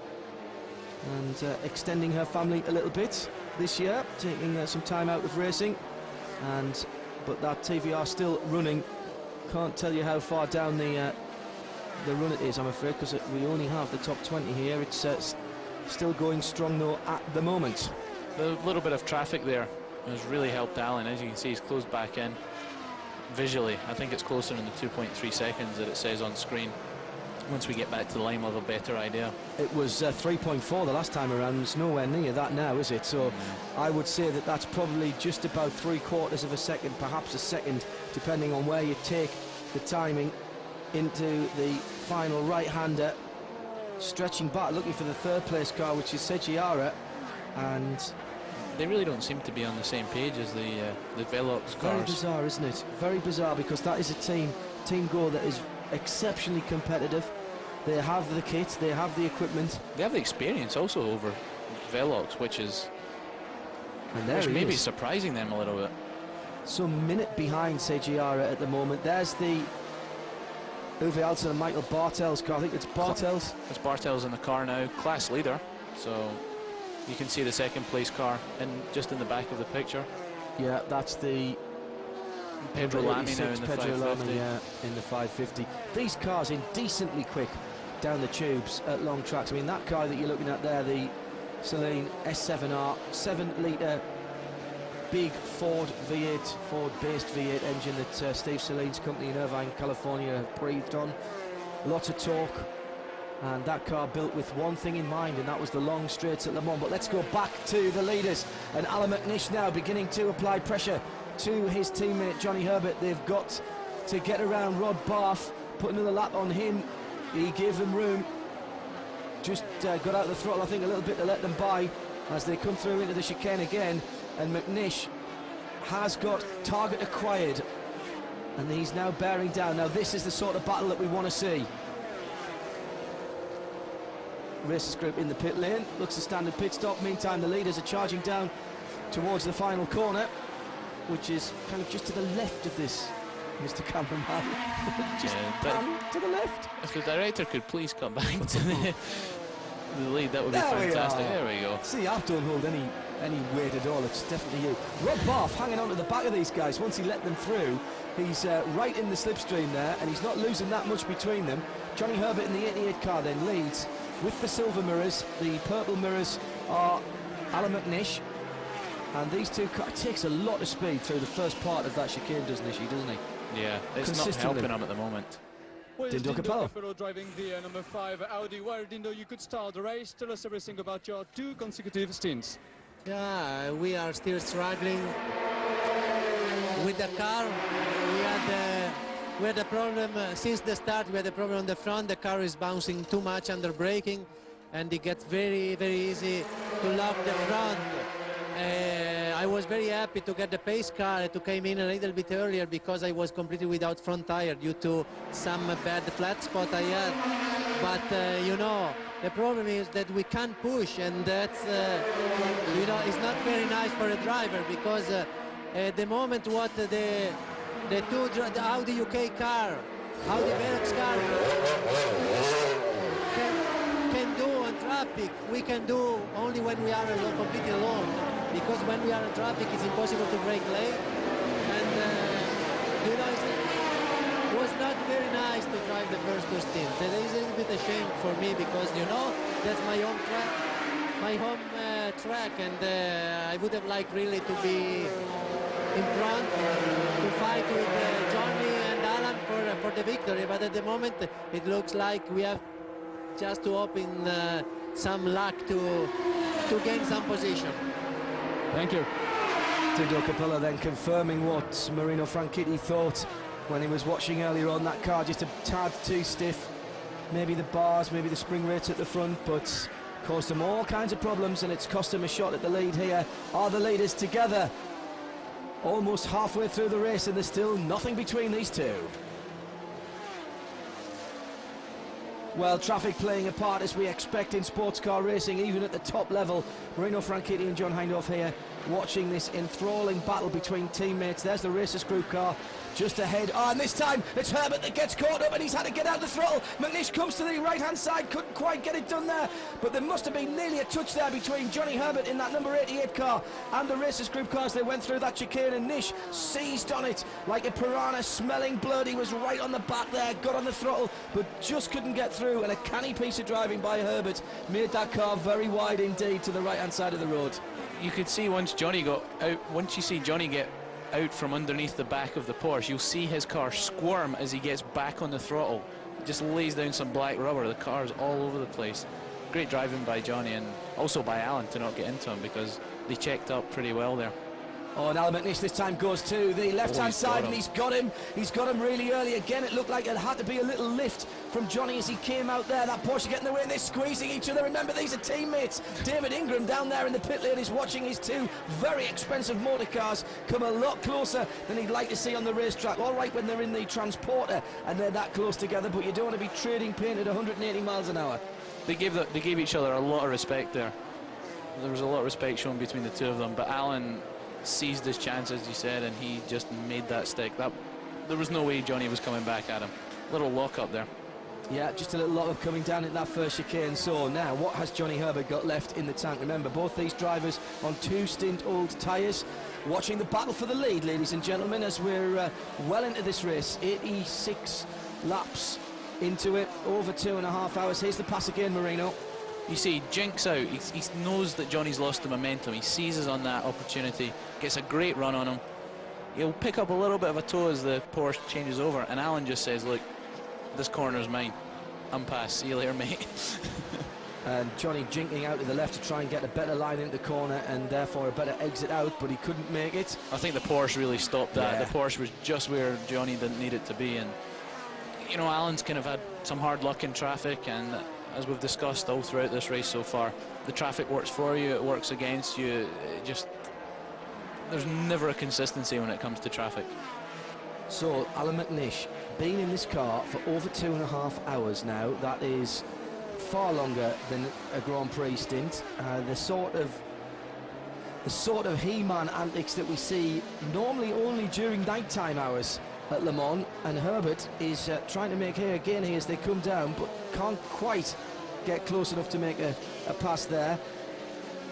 and extending her family a little bit this year, taking some time out of racing, but that TVR still running. Can't tell you how far down the run it is, I'm afraid, because we only have the top 20 here. It's still going strong though at the moment. The little bit of traffic there has really helped Alan. As you can see, he's closed back in. Visually, I think it's closer than the 2.3 seconds that it says on screen. Once we get back to the line, we'll have a better idea. It was 3.4 the last time around. It's nowhere near that now, is it? So I would say that that's probably just about 3/4 of a second, perhaps a second, depending on where you take the timing into the final right-hander. Stretching back, looking for the third place car, which is Segiara, and they really don't seem to be on the same page as the Veloqx cars. Very bizarre, isn't it? Very bizarre, because that is a Team Go that is exceptionally competitive. They have the kit, they have the equipment, they have the experience also over Veloqx, which maybe surprising them a little bit. Some minute behind Segiara at the moment. There's the Uwe Alton and Michael Bartel's car. I think it's Bartel's. It's Bartel's in the car now, class leader. So you can see the second place car just in the back of the picture. Yeah, that's the Pedro Lamy now in the Pedro 550. Lamy, yeah, in the 550. These cars indecently quick down the tubes at long tracks. I mean, that car that you're looking at there, the Celine S7R, 7-litre big Ford V8, Ford-based V8 engine that Steve Celine's company in Irvine, California have breathed on. Lots of torque, and that car built with one thing in mind, and that was the long straights at Le Mans. But let's go back to the leaders, and Alan Mcnish now beginning to apply pressure to his teammate Johnny Herbert. They've got to get around Rod Barth, put another lap on him. He gave them room, just got out of the throttle, I think, a little bit to let them by as they come through into the chicane again. And Mcnish has got target acquired, and he's now bearing down. Now this is the sort of battle that we want to see. Racers group in the pit lane, looks a standard pit stop. Meantime, the leaders are charging down towards the final corner, which is kind of just to the left of this, Mr. Cameraman. Just to the left. If the director could please come back to the lead, that would be fantastic. There we go. See, I don't hold any weight at all. It's definitely you. Rob Barth hanging on to the back of these guys. Once he let them through, he's right in the slipstream there, and he's not losing that much between them. Johnny Herbert in the 88 car then leads with the silver mirrors. The purple mirrors are Alan Mcnish. And these two cars, it takes a lot of speed through the first part of that chicane, doesn't he? Yeah, it's not helping him at the moment. Well, Dindo Capello driving the number 5 Audi. Well, Dindo, you could start the race. Tell us everything about your 2 consecutive stints. Yeah, we are still struggling with the car. We had a problem since the start. We had a problem on the front. The car is bouncing too much under braking, and it gets very, very easy to lock the front. I was very happy to get the pace car to come in a little bit earlier, because I was completely without front tire due to some bad flat spot I had. But you know, the problem is that we can't push, and that's you know, it's not very nice for a driver, because at the moment what the Audi UK car, Audi Veloqx car can do on traffic, we can do only when we are completely alone. Because when we are in traffic, it's impossible to brake late. And you know, it was not very nice to drive the first two stints. It is a little bit a shame for me because, you know, that's my home track, and I would have liked really to be in front to fight with Johnny and Alan for the victory. But at the moment, it looks like we have just to hope in some luck to gain some position. Thank you. Dido Capella then confirming what Marino Franchitti thought when he was watching earlier on. That car just a tad too stiff. Maybe the bars, maybe the spring rates at the front, but caused them all kinds of problems, and it's cost him a shot at the lead here. Are the leaders together? Almost halfway through the race, and there's still nothing between these two. Well, traffic playing a part as we expect in sports car racing, even at the top level. Marino Franchitti and John Hindhaugh here watching this enthralling battle between teammates. There's the Racers Group car just ahead. Oh, and this time it's Herbert that gets caught up, and he's had to get out the throttle. Mcnish comes to the right-hand side, couldn't quite get it done there, but there must have been nearly a touch there between Johnny Herbert in that number 88 car and the Racers Group cars. They went through that chicane, and Nish seized on it like a piranha, smelling blood. He was right on the back there, got on the throttle, but just couldn't get through, and a canny piece of driving by Herbert made that car very wide indeed to the right-hand side of the road. You could see once Johnny got out, once you see Johnny get out from underneath the back of the Porsche, you'll see his car squirm as he gets back on the throttle. He just lays down some black rubber. The car's all over the place. Great driving by Johnny, and also by Alan to not get into him, because they checked up pretty well there. Oh, and Alan Mcnish this time goes to the left-hand side, and he's got him. He's got him really early. Again, it looked like it had to be a little lift from Johnny as he came out there. That Porsche getting in the way, and they're squeezing each other. Remember, these are teammates. David Ingram down there in the pit lane is watching his two very expensive motor cars come a lot closer than he'd like to see on the racetrack. All right when they're in the transporter and they're that close together, but you don't want to be trading paint at 180 miles an hour. They gave each other a lot of respect there. There was a lot of respect shown between the two of them, but Alan seized his chance, as you said, and he just made that stick. There was no way Johnny was coming back at him. Little lock up there. Yeah, just a little lot of coming down at that first chicane. So now, what has Johnny Herbert got left in the tank? Remember, both these drivers on two stint-old tyres. Watching the battle for the lead, ladies and gentlemen, as we're well into this race. 86 laps into it, over 2.5 hours. Here's the pass again, Marino. You see, jinks out. He knows that Johnny's lost the momentum. He seizes on that opportunity, gets a great run on him. He'll pick up a little bit of a toe as the Porsche changes over, and Alan just says, look, this corner's mine. I'm past. See you later, mate. And Johnny jinking out to the left to try and get a better line into the corner, and therefore a better exit out, but he couldn't make it. I think the Porsche really stopped that. Yeah. The Porsche was just where Johnny didn't need it to be, and you know, Alan's kind of had some hard luck in traffic, and as we've discussed all throughout this race so far, the traffic works for you, it works against you. There's never a consistency when it comes to traffic. So Alan Mcnish, been in this car for over 2.5 hours now. That is far longer than a Grand Prix stint. The sort of He-Man antics that we see normally only during nighttime hours at Le Mans, and Herbert is trying to make hay again here as they come down, but can't quite get close enough to make a pass there.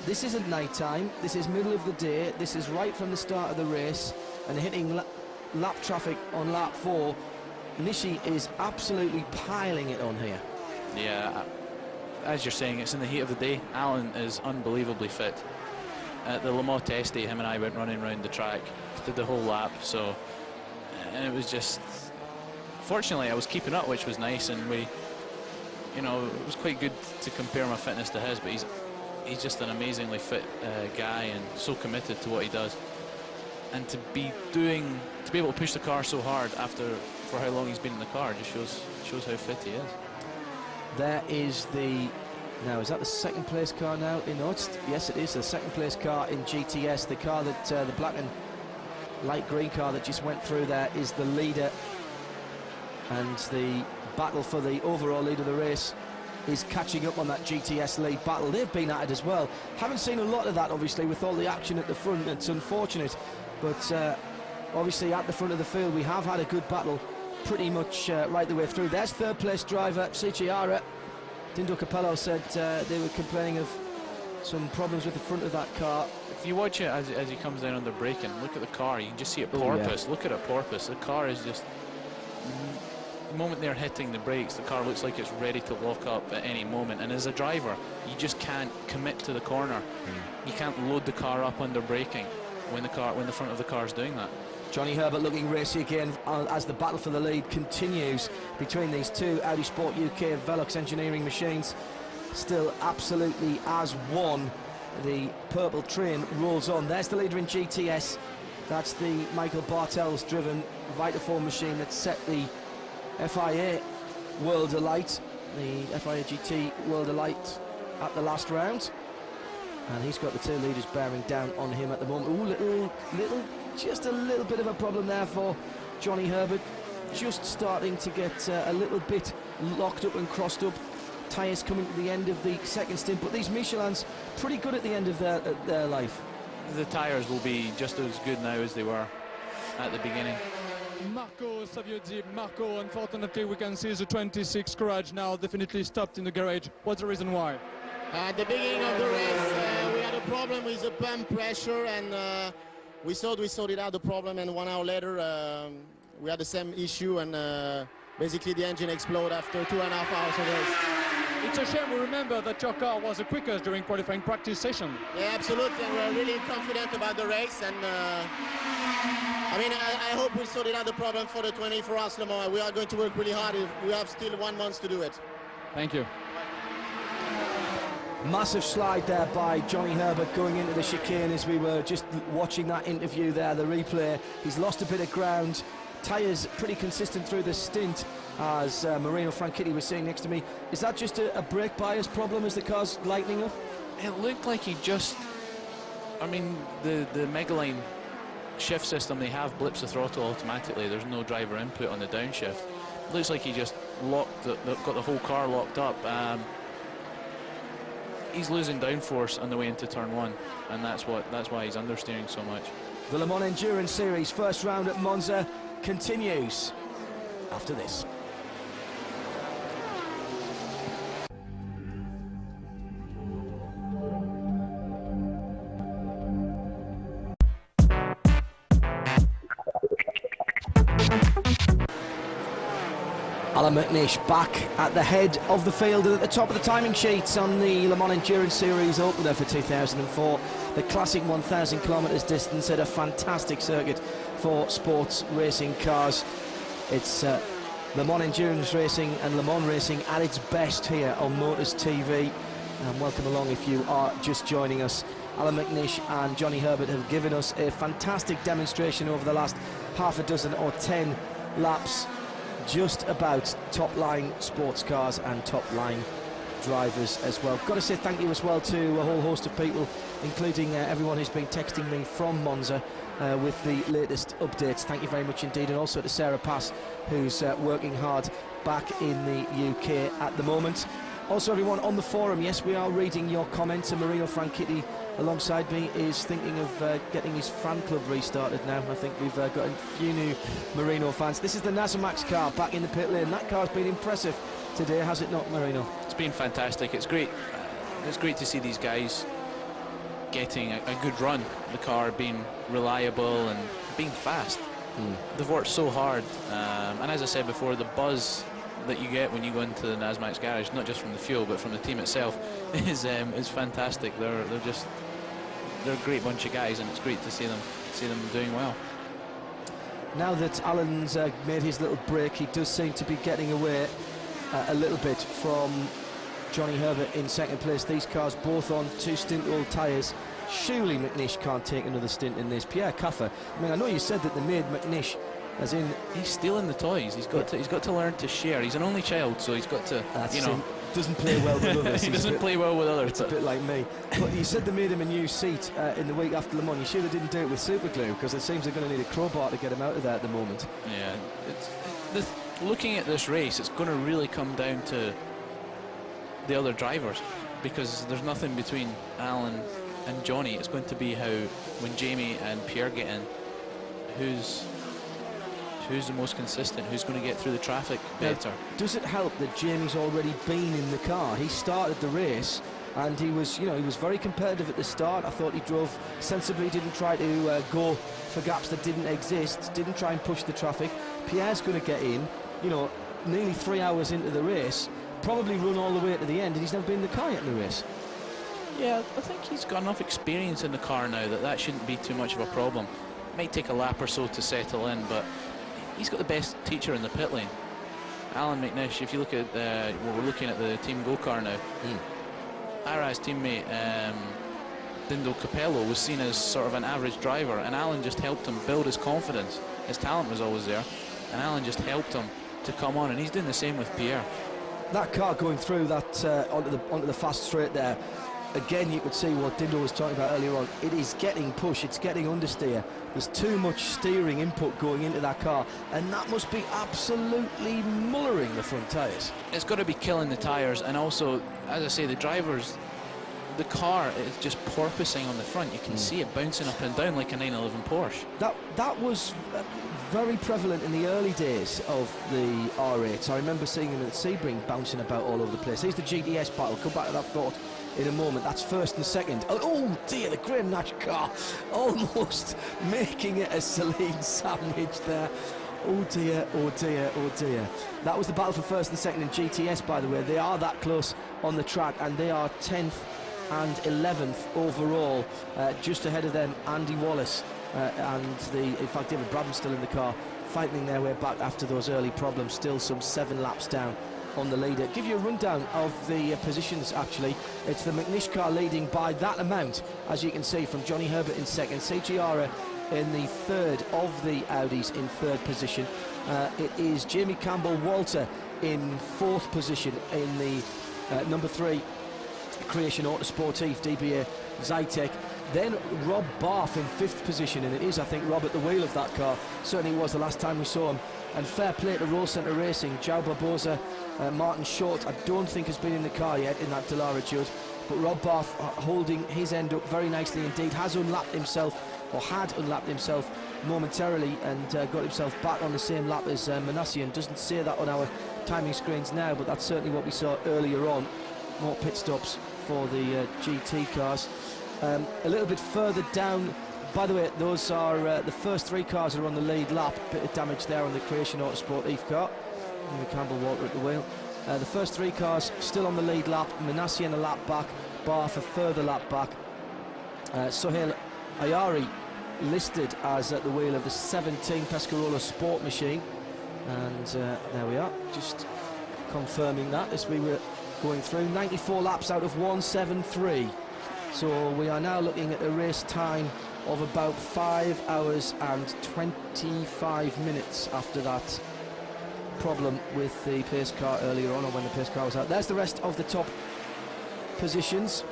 This isn't night time, this is middle of the day, this is right from the start of the race, and hitting lap traffic on lap 4. Nishi is absolutely piling it on here. Yeah, as you're saying, it's in the heat of the day. Alan is unbelievably fit. At the Le Mans test day, him and I went running around the track, did the whole lap, so, and it was just, fortunately I was keeping up, which was nice, and we, you know, it was quite good to compare my fitness to his, but he's just an amazingly fit guy and so committed to what he does. And to be able to push the car so hard for how long he's been in the car just shows how fit he is. There is now is that the second place car now? Yes, it is the second place car in GTS. The car that the black and light green car that just went through there is the leader, and the battle for the overall lead of the race is catching up on that GTS lead battle. They've been at it as well. Haven't seen a lot of that, obviously, with all the action at the front. It's unfortunate, but obviously at the front of the field we have had a good battle pretty much right the way through. There's third place driver Sichiara Dindo Capello said they were complaining of some problems with the front of that car. If you watch it as he comes down under braking, look at the car, you can just see it porpoise. Look at it porpoise. The car is just, the moment they're hitting the brakes, the car looks like it's ready to lock up at any moment. And as a driver, you just can't commit to the corner. You can't load the car up under braking when the front of the car is doing that. Johnny Herbert looking racy again as the battle for the lead continues between these two Audi Sport UK Veloqx engineering machines. Still absolutely as one. The purple train rolls on. There's the leader in GTS. That's the Michael Bartels driven Vitaform machine that set the FIA world alight, the FIA GT world alight at the last round. And he's got the two leaders bearing down on him at the moment. Ooh, just a little bit of a problem there for Johnny Herbert. Just starting to get a little bit locked up and crossed up. Tyres coming to the end of the second stint, but these Michelins pretty good at the end of their life. The tyres will be just as good now as they were at the beginning. Marco Saviozzi. Marco, unfortunately, we can see the 26 garage now definitely stopped in the garage. What's the reason why? At the beginning of the race, we had a problem with the pump pressure, and we thought we sorted out the problem, and 1 hour later we had the same issue, and basically the engine exploded after 2.5 hours of race. It's a shame we remember that your car was the quickest during qualifying practice session. Yeah, absolutely, and we're really confident about the race, and I mean, I hope we sorted out the problem for the 24 hours Le Mans. We are going to work really hard. We have still 1 month to do it. Thank you. Massive slide there by Johnny Herbert going into the chicane as we were just watching that interview there, the replay. He's lost a bit of ground. Tyres pretty consistent through the stint, as Marino Franchitti was saying next to me. Is that just a brake bias problem as the car's lightening up? It looked like he just, I mean, the Megaline shift system, they have blips the throttle automatically. There's no driver input on the downshift. Looks like he just got the whole car locked up. He's losing downforce on the way into turn 1, and that's why he's understeering so much. The Le Mans Endurance Series first round at Monza continues after this. Alan Mcnish back at the head of the field and at the top of the timing sheets on the Le Mans Endurance Series opener for 2004. The classic 1,000 kilometres distance at a fantastic circuit for sports racing cars. It's Le Mans Endurance Racing and Le Mans Racing at its best here on Motors TV. And welcome along if you are just joining us. Alan Mcnish and Johnny Herbert have given us a fantastic demonstration over the last half a dozen or 10 laps just about top-line sports cars and top-line drivers as well. Got to say thank you as well to a whole host of people, including everyone who's been texting me from Monza with the latest updates. Thank you very much indeed, and also to Sarah Pass, who's working hard back in the UK at the moment. Also everyone on the forum, yes, we are reading your comments, and Marino Franchitti alongside me is thinking of getting his fan club restarted now. I think we've got a few new Marino fans. This is the Nasamax car back in the pit lane. That car's been impressive today, has it not, Marino? It's been fantastic. It's great. It's great to see these guys getting a good run. The car being reliable and being fast. They've worked so hard, and as I said before, the buzz that you get when you go into the Nasamax garage, not just from the fuel but from the team itself, is fantastic. They're a great bunch of guys, and it's great to see them doing well. Now that Alan's made his little break, he does seem to be getting away a little bit from Johnny Herbert in second place. These cars both on 2 stint-old tyres. Surely Mcnish can't take another stint in this. Pierre Caffer, I mean, I know you said that they made Mcnish, as in he's stealing the toys. He's got to learn to share. He's an only child, so he's got to, doesn't play well with others. He doesn't play well with others. It's a bit like me. But you said they made him a new seat in the week after Le Mans. You sure they didn't do it with super glue, because it seems they're going to need a crowbar to get him out of there at the moment. Yeah, looking at this race, it's going to really come down to the other drivers, because there's nothing between Alan and Johnny. It's going to be how, when Jamie and Pierre get in, who's who's the most consistent, who's going to get through the traffic better. Now, does it help that Jamie's already been in the car? He started the race and he was, you know, he was very competitive at the start. I thought he drove sensibly, didn't try to go for gaps that didn't exist, didn't try and push the traffic. Pierre's going to get in, you know, nearly 3 hours into the race, probably run all the way to the end, and he's never been in the car yet in the race. Yeah, I think he's got enough experience in the car now that shouldn't be too much of a problem. It might take a lap or so to settle in, but he's got the best teacher in the pit lane. Alan Mcnish, if you look at, well, we're looking at the Team Go car now. Ara's teammate, Dindo Capello, was seen as sort of an average driver, and Alan just helped him build his confidence. His talent was always there, and Alan just helped him to come on, and he's doing the same with Pierre. That car going through that onto the fast straight there, again you could see what Dindo was talking about earlier on. It is getting push, it's getting understeer. There's too much steering input going into that car, and that must be absolutely mullering the front tyres. It's got to be killing the tyres, and also, as I say, the drivers, the car is just porpoising on the front. You can see it bouncing up and down like a 911 Porsche. That was very prevalent in the early days of the R8s. I remember seeing him at Sebring bouncing about all over the place. Here's the GTS battle. Come back to that thought in a moment. That's first and second. Oh dear, the Graham Nash car almost making it a Celine sandwich there. Oh dear, oh dear, oh dear. That was the battle for first and second in GTS, by the way. They are that close on the track, and they are 10th and 11th overall. Just ahead of them, Andy Wallace and in fact, David Brabham still in the car, fighting their way back after those early problems. Still some 7 laps down on the leader. Give you a rundown of the positions, actually. It's the Mcnish car leading by that amount, as you can see, from Johnny Herbert in second, Sechiara in the third of the Audis in third position. It is Jamie Campbell-Walter in fourth position in the number 3 Creation Autosportive DBA Zytek. Then Rob Barth in 5th position, and it is, I think, Rob at the wheel of that car. Certainly was the last time we saw him. And fair play to Roll Centre Racing. João Barbosa, Martin Short, I don't think has been in the car yet in that Delara Judd, but Rob Barth holding his end up very nicely indeed. Has unlapped himself, or had unlapped himself momentarily, and got himself back on the same lap as Manassian. Doesn't say that on our timing screens now, but that's certainly what we saw earlier on. More pit stops for the GT cars. A little bit further down, by the way, those are the first 3 cars are on the lead lap. Bit of damage there on the Creation Autosport Eve car. Campbell-Walter at the wheel. The first 3 cars still on the lead lap. Manassian a lap back, Barth a further lap back. Sohail Ayari listed as at the wheel of the 17 Pescarolo Sport machine. And there we are, just confirming that as we were going through. 94 laps out of 173. So we are now looking at a race time of about 5 hours and 25 minutes after that problem with the pace car earlier on, or when the pace car was out. There's the rest of the top positions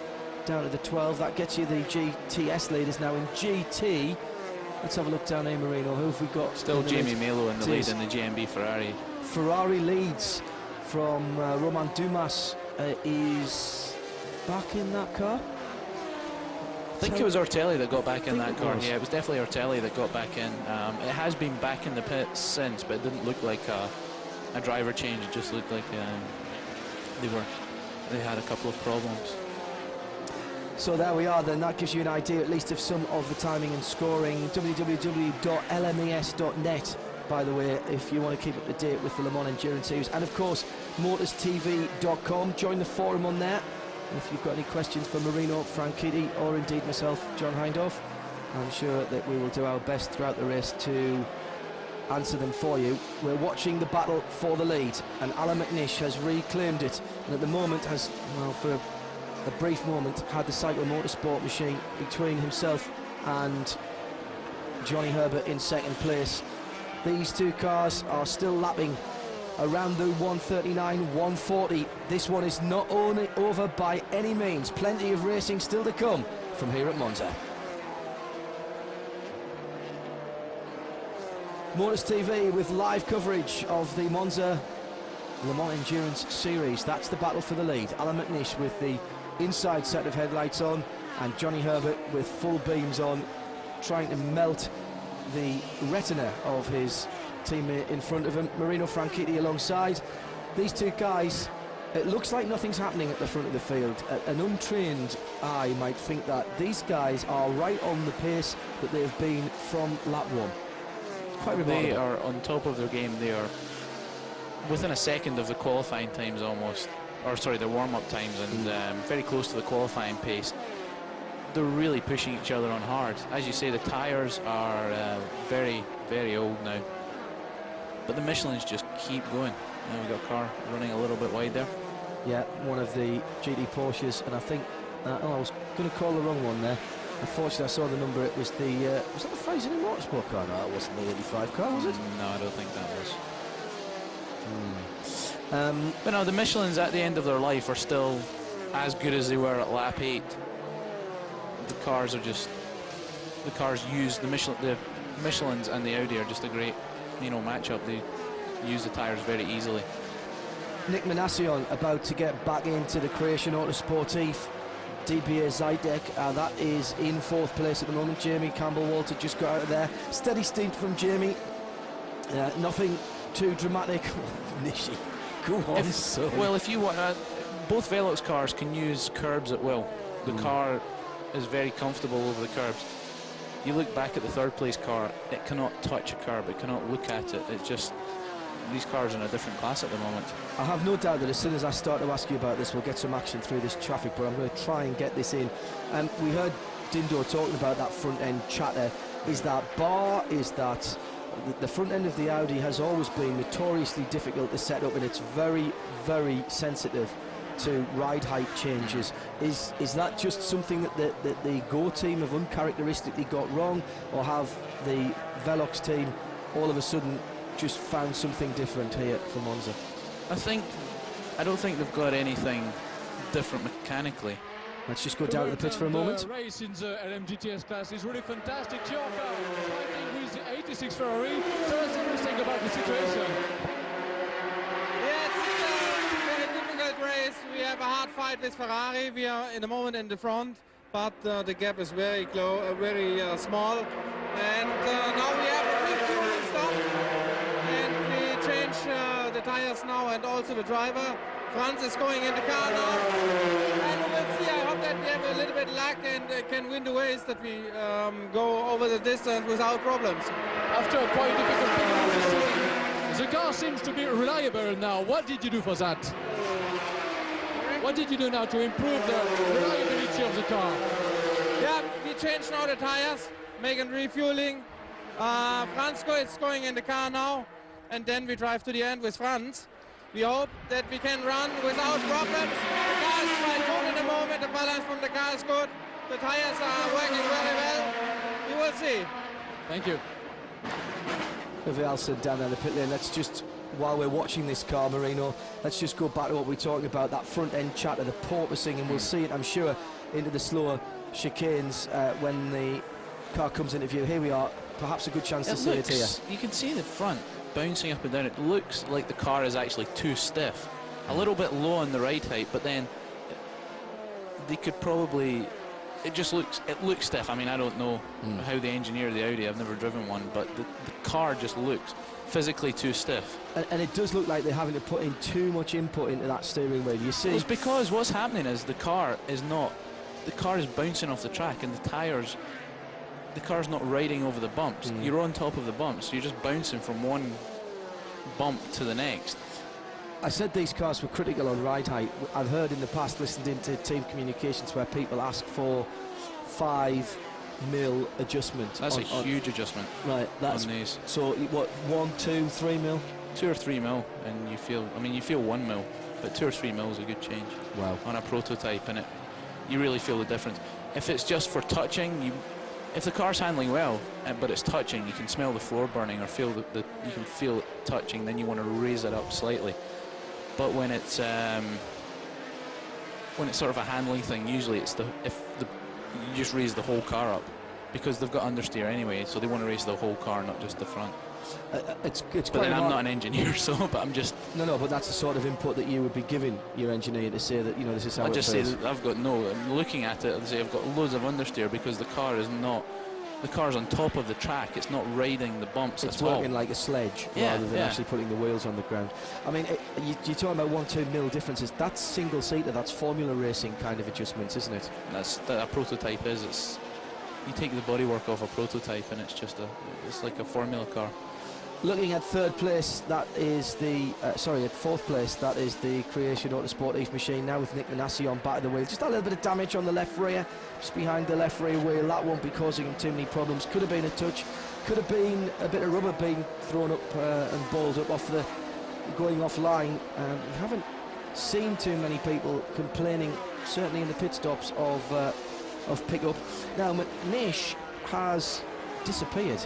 down to the 12. That gets you the GTS leaders. Now in GT, let's have a look down here, Marino. Who have we got? Still Jamie Melo in the lead in the GMB Ferrari. Ferrari leads from Romain Dumas is back in that car. I think it was Ortelli that got back in that car. Yeah, it was definitely Ortelli that got back in. It has been back in the pits since, but it didn't look like a driver change. It just looked like they had a couple of problems. So there we are then. That gives you an idea at least of some of the timing and scoring. www.lmes.net, by the way, if you want to keep up to date with the Le Mans Endurance Series. And of course, motorstv.com. Join the forum on there if you've got any questions for Marino, Franchitti, or indeed myself, John Hindhaugh. I'm sure that we will do our best throughout the race to answer them for you. We're watching the battle for the lead, and Alan Mcnish has reclaimed it, and at the moment has, well, for a brief moment, had the Cycle Motorsport machine between himself and Johnny Herbert in second place. These 2 cars are still lapping around the 139, 140. This one is not only over by any means. Plenty of racing still to come from here at Monza. Motors TV with live coverage of the Monza Le Mans Endurance Series. That's the battle for the lead. Alan Mcnish with the inside set of headlights on, and Johnny Herbert with full beams on, trying to melt the retina of his teammate in front of him, Marino Franchitti alongside. These two guys, it looks like nothing's happening at the front of the field. An untrained eye might think that these guys are right on the pace that they've been from lap 1. Quite remarkable. They are on top of their game. They are within a second of the qualifying times almost, or sorry, their warm-up times, and very close to the qualifying pace. They're really pushing each other on hard. As you say, the tyres are very, very old now. But the Michelins just keep going. Now we've got a car running a little bit wide there. Yeah, one of the GT Porsches, and I think, I was going to call the wrong one there. Unfortunately, I saw the number. It was the, was that the Fraser Motorsport car? No, it wasn't the 85 car, was it? No, I don't think that was. But no, the Michelins at the end of their life are still as good as they were at lap 8. The cars are just, the cars use the Michelins and the Audi are just a great, matchup. They use the tyres very easily. Nick Manassian about to get back into the Croatian Autosportif DBA Zytek. That is in 4th place at the moment. Jamie Campbell-Walter just got out of there. Steady stint from Jamie. Nothing too dramatic. Nishi, go on, son. Well, if you want, both Veloqx cars can use curbs at will. The car is very comfortable over the curbs. You look back at the 3rd place car, it cannot touch a curb, it cannot look at it. It's just, these cars are in a different class at the moment. I have no doubt that as soon as I start to ask you about this, we'll get some action through this traffic, but I'm going to try and get this in. We heard Dindo talking about that front end chatter. Is that bar? Is that the front end of the Audi has always been notoriously difficult to set up, and it's very, very sensitive to ride height changes. Is that just something that the Go team have uncharacteristically got wrong, or have the Veloqx team all of a sudden just found something different here for Monza? I don't think they've got anything different mechanically. Let's just go down to the pits for a moment. The race in the LMGTS class is really fantastic. Giorca fighting with the 86 Ferrari. Tell us everything about the situation. Yeah, it's a very difficult race. We have a hard fight with Ferrari. We are in the moment in the front, but the gap is very close, very small. And now we have a refueling stop, and we change the tires now, and also the driver. Franz is going in the car now, and we will see. I hope that we have a little bit luck and can win the race, that we go over the distance without problems. After a quite difficult period, the car seems to be reliable now. What did you do for that? What did you do now to improve the reliability of the car? Yeah, we changed now the tires, making refueling. Franz is going in the car now, and then we drive to the end with Franz. We hope that we can run without problems. The car is quite good in the moment, the balance from the car is good. The tires are working very well. We will see. Thank you. Alson down there in the pit lane. Let's just, while we're watching this car, Marino, let's just go back to what we're talking about, that front end chatter, the porpoising, and we'll see it, I'm sure, into the slower chicanes when the car comes into view. Here we are, perhaps a good chance to see it here. You can see the front bouncing up and down. It looks like the car is actually too stiff, a little bit low on the ride height, but then they could probably, it looks stiff. I mean, I don't know how they engineer the Audi, I've never driven one, but the car just looks physically too stiff. And it does look like they're having to put in too much input into that steering wheel. You see, it's because what's happening is the car is bouncing off the track, and the car's not riding over the bumps. You're on top of the bumps, so you're just bouncing from one bump to the next. I said these cars were critical on ride height. I've heard in the past, listened into team communications, where people ask for 5 mil adjustment. That's a huge adjustment. Right, that's on these. So what, 1, 2, 3 mil? 2 or 3 mil, and you feel 1 mil, but 2 or 3 mil is a good change. Wow. On a prototype, and you really feel the difference. If it's just for touching, if the car's handling well, but it's touching, you can smell the floor burning, or feel you can feel it touching, then you want to raise it up slightly. But when it's sort of a handling thing, usually it's you just raise the whole car up, because they've got understeer anyway, so they want to raise the whole car, not just the front. It's but then I'm not an engineer, so but I'm just but that's the sort of input that you would be giving your engineer, to say that this is how I just say that I'm looking at it and say I've got loads of understeer, because the car is not the car's on top of the track. It's not riding the bumps It's at all. working like a sledge Yeah, rather than yeah. actually putting the wheels on the ground. I mean, you're talking about 1-2 mil differences. That's single-seater, that's formula racing kind of adjustments, isn't it? That's that a prototype is. It's you take the bodywork off a prototype and it's just it's like a formula car. Looking at third place, that is the at fourth place, that is the Creation Autosport East machine now with Mcnish on back of the wheel. Just a little bit of damage on the left rear, just behind the left rear wheel. That won't be causing him too many problems. Could have been a touch, could have been a bit of rubber being thrown up and balled up off the going offline. We haven't seen too many people complaining, certainly in the pit stops, of pickup. Now Mcnish has disappeared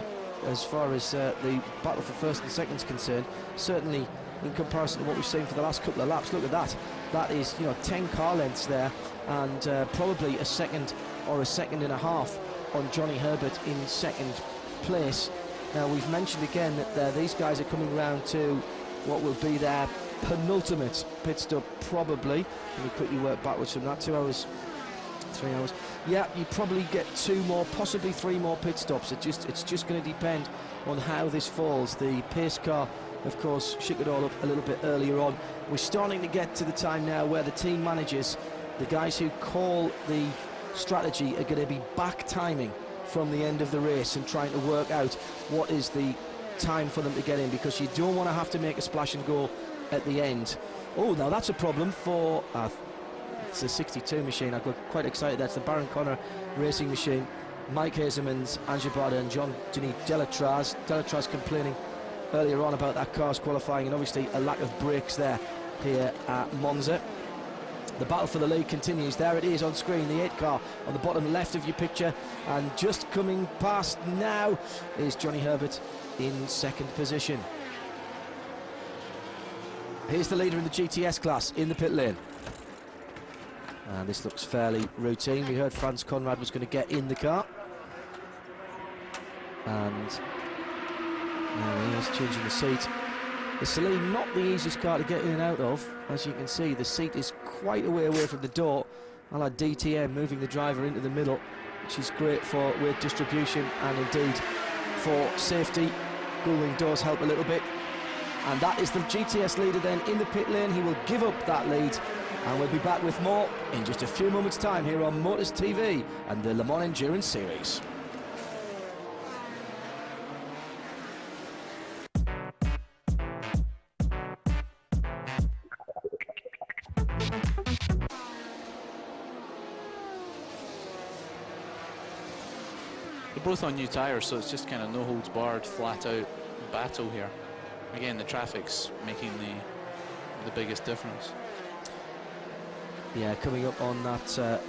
as far as the battle for first and second is concerned, certainly in comparison to what we've seen for the last couple of laps. Look at that. That is, 10 car lengths there, and probably a second or a second and a half on Johnny Herbert in second place. Now, we've mentioned again that these guys are coming round to what will be their penultimate pit stop, probably. Let me quickly work backwards from that. 2 hours, 3 hours. Yeah, you probably get 2 more, possibly 3 more pit stops. It's just going to depend on how this falls. The pace car, of course, shook it all up a little bit earlier on. We're starting to get to the time now where the team managers, the guys who call the strategy, are going to be back timing from the end of the race and trying to work out what is the time for them to get in, because you don't want to have to make a splash and go at the end. Oh, now that's a problem for it's a 62 machine. I got quite excited. That's the Baron Connor racing machine. Mike Hazemans, Ange Barda and Jean-Denis Delatraz. Delatraz complaining earlier on about that car's qualifying and obviously a lack of brakes there here at Monza. The battle for the lead continues. There it is on screen, the 8 car on the bottom left of your picture, and just coming past now is Johnny Herbert in second position. Here's the leader in the GTS class in the pit lane. And this looks fairly routine. We heard Franz Conrad was going to get in the car. And now he is changing the seat. The Saleen, not the easiest car to get in and out of. As you can see, the seat is quite a way away from the door. A la DTM, moving the driver into the middle, which is great for weight distribution and indeed for safety. Gullwing doors help a little bit. And that is the GTS leader then in the pit lane. He will give up that lead. And we'll be back with more in just a few moments' time here on Motors TV and the Le Mans Endurance Series. They're both on new tyres, so it's just kind of no holds barred, flat out battle here. Again, the traffic's making the biggest difference. Yeah, coming up on that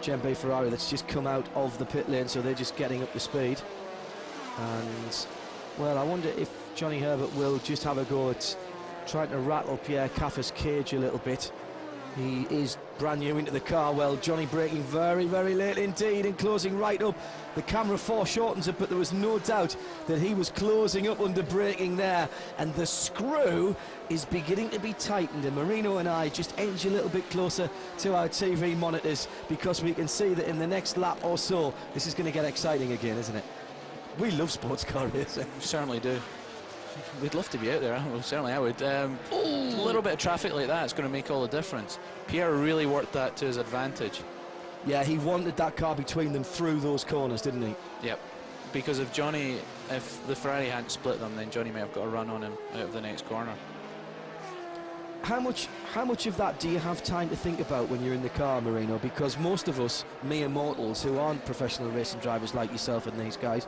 Gem-B Ferrari that's just come out of the pit lane, so they're just getting up to speed. And, well, I wonder if Johnny Herbert will just have a go at trying to rattle Pierre Caffer's cage a little bit. He is brand new into the car. Well, Johnny braking very, very late indeed and closing right up. The camera foreshortens it, but there was no doubt that he was closing up under braking there. And the screw is beginning to be tightened. And Marino and I just edge a little bit closer to our TV monitors because we can see that in the next lap or so, this is going to get exciting again, isn't it? We love sports car racing. We certainly do. We'd love to be out there. Well, certainly I would. A little bit of traffic like that is going to make all the difference. Pierre really worked that to his advantage. Yeah, he wanted that car between them through those corners, didn't he? Yep. Because if the Ferrari hadn't split them, then Johnny may have got a run on him out of the next corner. How much of that do you have time to think about when you're in the car, Marino? Because most of us, mere mortals who aren't professional racing drivers like yourself and these guys,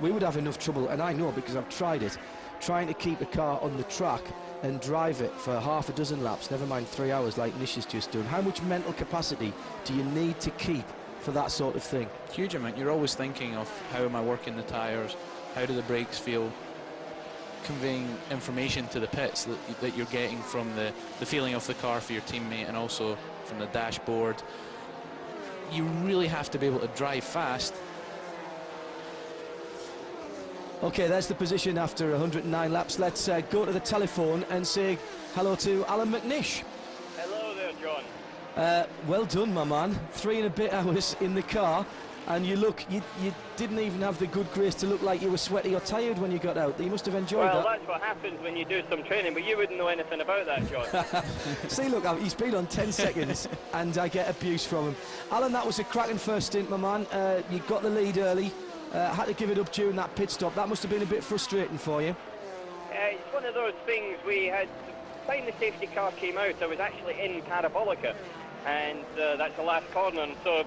we would have enough trouble, and I know because I've tried it, trying to keep a car on the track and drive it for half a dozen laps, never mind 3 hours like Nish has just done. How much mental capacity do you need to keep for that sort of thing? Huge amount. You're always thinking of how am I working the tyres, how do the brakes feel, conveying information to the pits that you're getting from the feeling of the car for your teammate and also from the dashboard. You really have to be able to drive fast. Okay, there's the position after 109 laps. Let's go to the telephone and say hello to Alan Mcnish. Hello there, John. Well done, my man. 3 and a bit hours in the car. and you didn't even have the good grace to look like you were sweaty or tired when you got out. You must have enjoyed that. Well, that's what happens when you do some training, but you wouldn't know anything about that, John. See, look, he's been on 10 seconds and I get abuse from him. Alan, that was a cracking first stint, my man. You got the lead early, had to give it up during that pit stop. That must have been a bit frustrating for you. It's one of those things. We had, by the time the safety car came out, I was actually in Parabolica, and that's the last corner, and so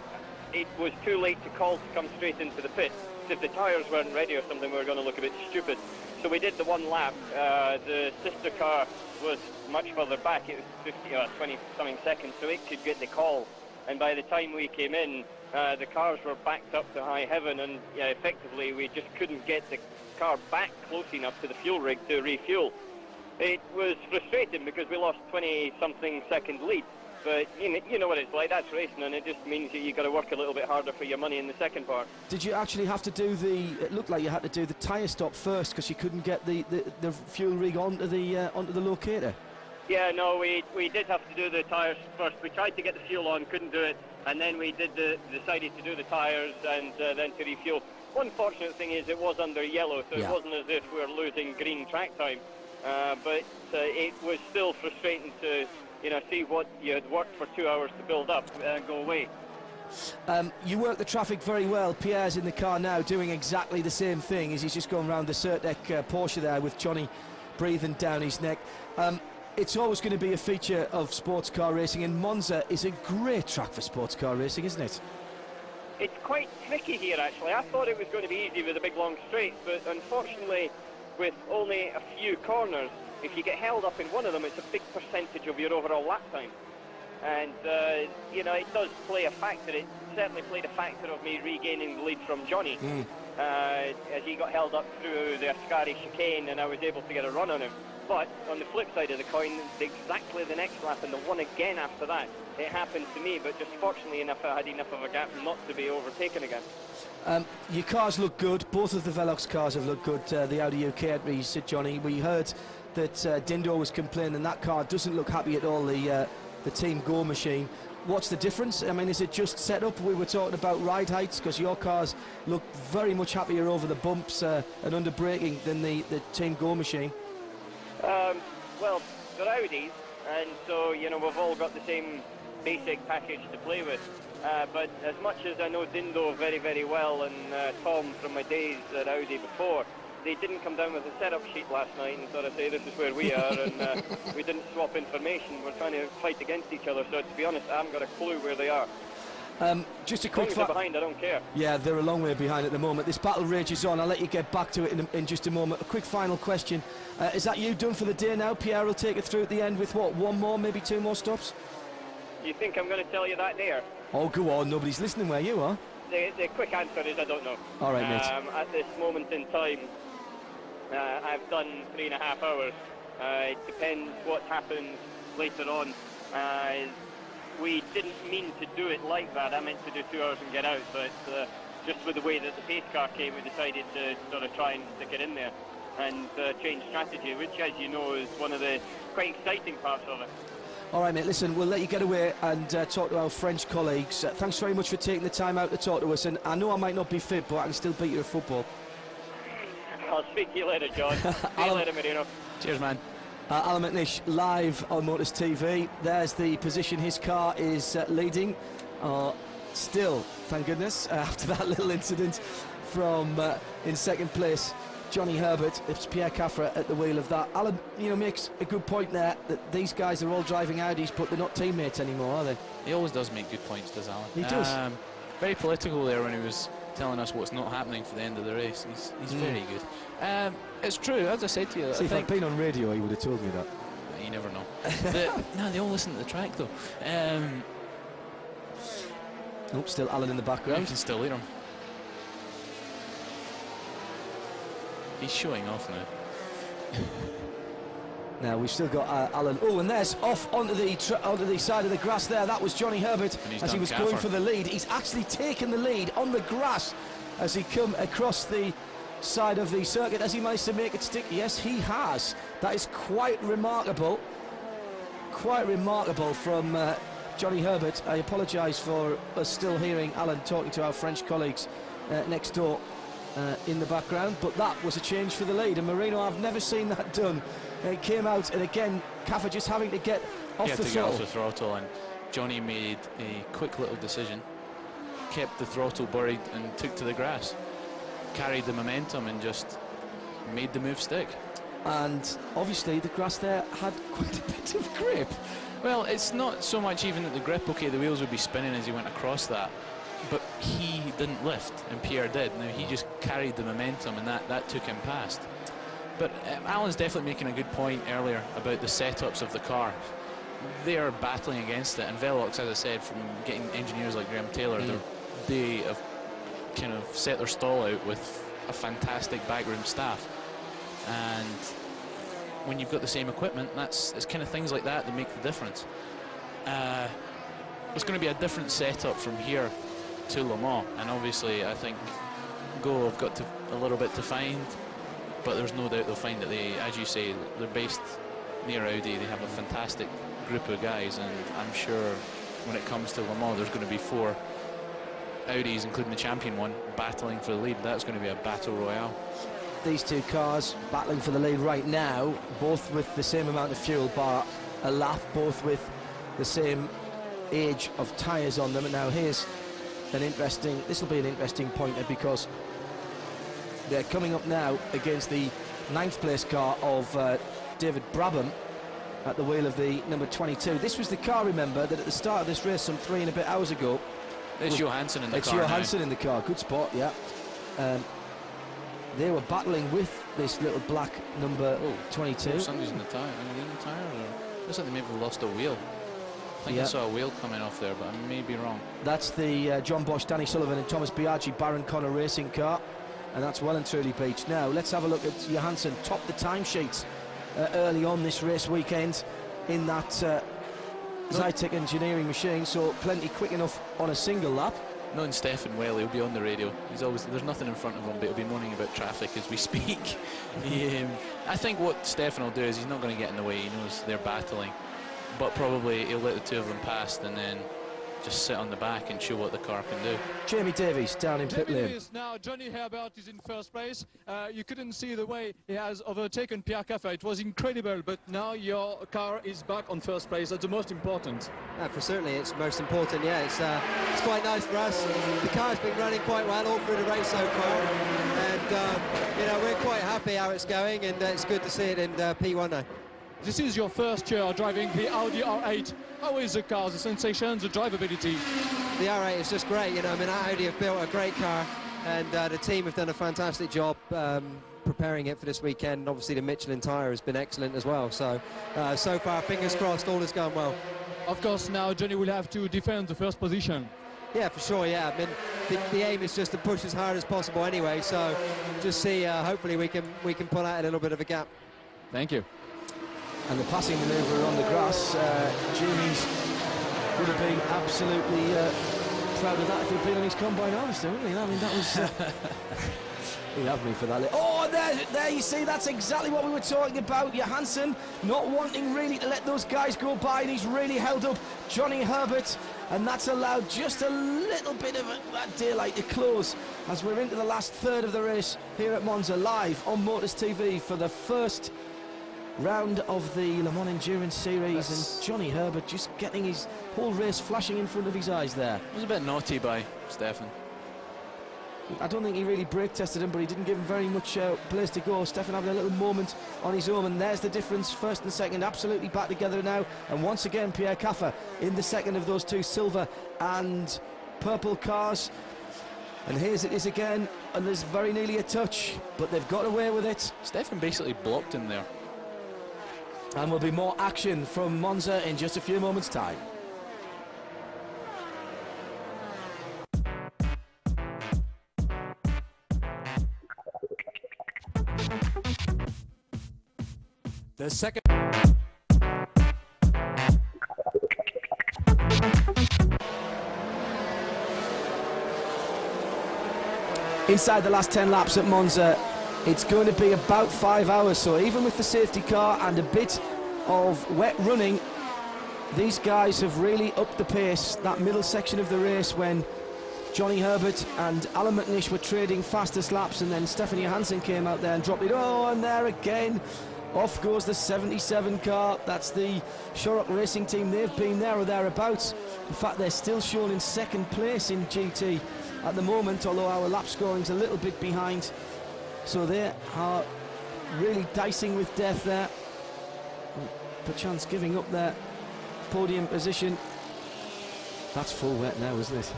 it was too late to call to come straight into the pit. If the tyres weren't ready or something, we were going to look a bit stupid. So we did the one lap. The sister car was much further back. It was 50 or 20-something seconds, so it could get the call. And by the time we came in, the cars were backed up to high heaven, and effectively we just couldn't get the car back close enough to the fuel rig to refuel. It was frustrating because we lost 20-something second lead. But you know what it's like, that's racing, and it just means that you've got to work a little bit harder for your money in the second part. Did you actually have to do it looked like you had to do the tyre stop first because you couldn't get the fuel rig onto the locator? Yeah, no, we did have to do the tyres first. We tried to get the fuel on, couldn't do it, and then we decided to do the tyres and then to refuel. One fortunate thing is it was under yellow, so it wasn't as if we were losing green track time, but it was still frustrating to see what you had worked for 2 hours to build up and go away. You work the traffic very well. Pierre's in the car now doing exactly the same thing as he's just going around the Certec Porsche there with Johnny breathing down his neck. It's always going to be a feature of sports car racing, and Monza is a great track for sports car racing, isn't it? It's quite tricky here, actually. I thought it was going to be easy with the big long straights, but unfortunately with only a few corners, if you get held up in one of them, it's a big percentage of your overall lap time. And, it does play a factor. It certainly played a factor of me regaining the lead from Johnny. As he got held up through the Ascari chicane and I was able to get a run on him. But on the flip side of the coin, exactly the next lap and the one again after that, it happened to me, but just fortunately enough, I had enough of a gap not to be overtaken again. Your cars look good. Both of the Veloqx cars have looked good. The Audi UK entries, Johnny. We heard that Dindo was complaining that car doesn't look happy at all, the Team Go machine. What's the difference? I mean, is it just setup? We were talking about ride heights, because your cars look very much happier over the bumps and under braking than the Team Go machine. Well, they're Audis, and so, we've all got the same basic package to play with. But as much as I know Dindo very, very well, and Tom from my days at Audi before, they didn't come down with a setup sheet last night and sort of say this is where we are, and we didn't swap information. We're trying to fight against each other, so to be honest, I haven't got a clue where they are. Just a quick fact. Behind, I don't care. Yeah, they're a long way behind at the moment. This battle rages on. I'll let you get back to it in just a moment. A quick final question. Is that you done for the day now? Pierre will take it through at the end with what, one more, maybe two more stops? You think I'm going to tell you that there? Oh, go on. Nobody's listening where you are. The quick answer is I don't know. All right, mate. At this moment in time, I've done 3.5 hours. It depends what happens later on. We didn't mean to do it like that. I meant to do 2 hours and get out, but just with the way that the pace car came, we decided to sort of try and stick it in there and change strategy, which, as you know, is one of the quite exciting parts of it. All right, mate, listen, we'll let you get away and talk to our French colleagues. Thanks very much for taking the time out to talk to us, and I know I might not be fit, but I can still beat you at football. I'll speak to you later, John. See you later, Marino. Cheers, man. Alan Mcnish live on Motors TV. There's the position his car is leading. Still, thank goodness, after that little incident from in second place, Johnny Herbert. It's Pierre Caffra at the wheel of that. Alan, makes a good point there that these guys are all driving Audis, but they're not teammates anymore, are they? He always does make good points, does Alan? He does. Very political there when he was telling us what's not happening for the end of the race. He's very good. It's true, as I said to you. See, if I'd been on radio, he would have told me that. You never know. No, they all listen to the track though. Nope, still Alan in the background. You can still hear him. He's showing off now. Now we've still got Alan. Oh, and there's off onto the side of the grass there. That was Johnny Herbert as he was going for the lead. He's actually taken the lead on the grass as he come across the side of the circuit. Has he managed to make it stick? Yes, he has. That is quite remarkable. Quite remarkable from Johnny Herbert. I apologise for us still hearing Alan talking to our French colleagues next door in the background, but that was a change for the lead, and Marino, I've never seen that done. It came out, and again, Caffer just having to get off the throttle. Get off the throttle, and Johnny made a quick little decision, kept the throttle buried and took to the grass, carried the momentum and just made the move stick. And obviously the grass there had quite a bit of grip. Well, it's not so much even that the grip, okay, the wheels would be spinning as he went across that, but he didn't lift, and Pierre did. Now, he just carried the momentum, and that took him past. But Alan's definitely making a good point earlier about the setups of the car. They are battling against it, and Veloqx, as I said, from getting engineers like Graham Taylor, they have kind of set their stall out with a fantastic backroom staff. And when you've got the same equipment, it's kind of things like that that make the difference. It's going to be a different setup from here to Le Mans, and obviously I think Go have got a little bit to find, but there's no doubt they'll find that they, as you say, they're based near Audi. They have a fantastic group of guys, and I'm sure when it comes to Le Mans, there's going to be 4 Audis, including the champion one, battling for the lead. That's going to be a battle royale. These two cars battling for the lead right now, both with the same amount of fuel bar a lap, both with the same age of tyres on them. And now here's an interesting, this will be an interesting pointer, because they're coming up now against the 9th place car of David Brabham at the wheel of the number 22. This was the car, remember, that at the start of this race some 3 and a bit hours ago, it's Johansson in the car. It's Johansson in the car. Good spot, yeah. They were battling with this little black number 22. Somebody's in the tyre. Are they in the tyre? Or looks like they maybe lost a wheel. I think I saw a wheel coming off there, but I may be wrong. That's the John Bosch, Danny Sullivan and Thomas Biaggi Baron Connor racing car, and that's well and truly beached. Now let's have a look at Johansson. Topped the timesheets early on this race weekend in that Zytek engineering machine, so plenty quick enough on a single lap. Knowing Stefan well, he'll be on the radio. He's always, there's nothing in front of him, but he'll be moaning about traffic as we speak. I think what Stefan will do is he's not going to get in the way. He knows they're battling, but probably he'll let the 2 of them past and then just sit on the back and show what the car can do. Jamie Davies down in pit lane. Now Johnny Herbert is in first place. You couldn't see the way he has overtaken Pierre Caffer. It was incredible, but now your car is back on first place. That's the most important. For certainly it's most important, yeah. It's quite nice for us. The car's been running quite well all through the race so far, and you know, we're quite happy how it's going, and it's good to see it in P1 now. This is your first year driving the Audi R8. How is the car, the sensations, the drivability? The R8 is just great, you know. I mean, Audi have built a great car, and the team have done a fantastic job preparing it for this weekend. Obviously, the Michelin tyre has been excellent as well. So, so far, fingers crossed, all has gone well. Of course, now Johnny will have to defend the first position. Yeah, for sure, yeah. I mean, the aim is just to push as hard as possible anyway, so just see, hopefully we can pull out a little bit of a gap. Thank you. And the passing manoeuvre on the grass, Jamie's would have been absolutely proud of that if he'd been on his combine harvester, wouldn't he? I mean, that was... he'd have me for that. Oh, there you see, that's exactly what we were talking about. Johansson not wanting really to let those guys go by, and he's really held up Johnny Herbert, and that's allowed just a little bit of that daylight to close as we're into the last third of the race here at Monza, live on Motors TV for the first round of the Le Mans Endurance Series, and Johnny Herbert just getting his whole race flashing in front of his eyes there. It was a bit naughty by Stefan. I don't think he really brake tested him, but he didn't give him very much place to go. Stefan having a little moment on his own, and there's the difference. First and second absolutely back together now, and once again Pierre Caffer in the second of those 2 silver and purple cars. And here's it is again, and there's very nearly a touch, but they've got away with it. Stefan basically blocked him there. And there'll be more action from Monza in just a few moments' time. The second. Inside the last 10 laps at Monza, it's going to be about 5 hours, so even with the safety car and a bit of wet running, these guys have really upped the pace. That middle section of the race when Johnny Herbert and Alan Mcnish were trading fastest laps, and then Stefan Johansson came out there and dropped it. Oh, and there again, off goes the 77 car. That's the Shorrock Racing Team. They've been there or thereabouts. In fact, they're still shown in second place in GT at the moment, although our lap scoring's a little bit behind. So they are really dicing with death there. Perchance giving up their podium position. That's full wet now, isn't it?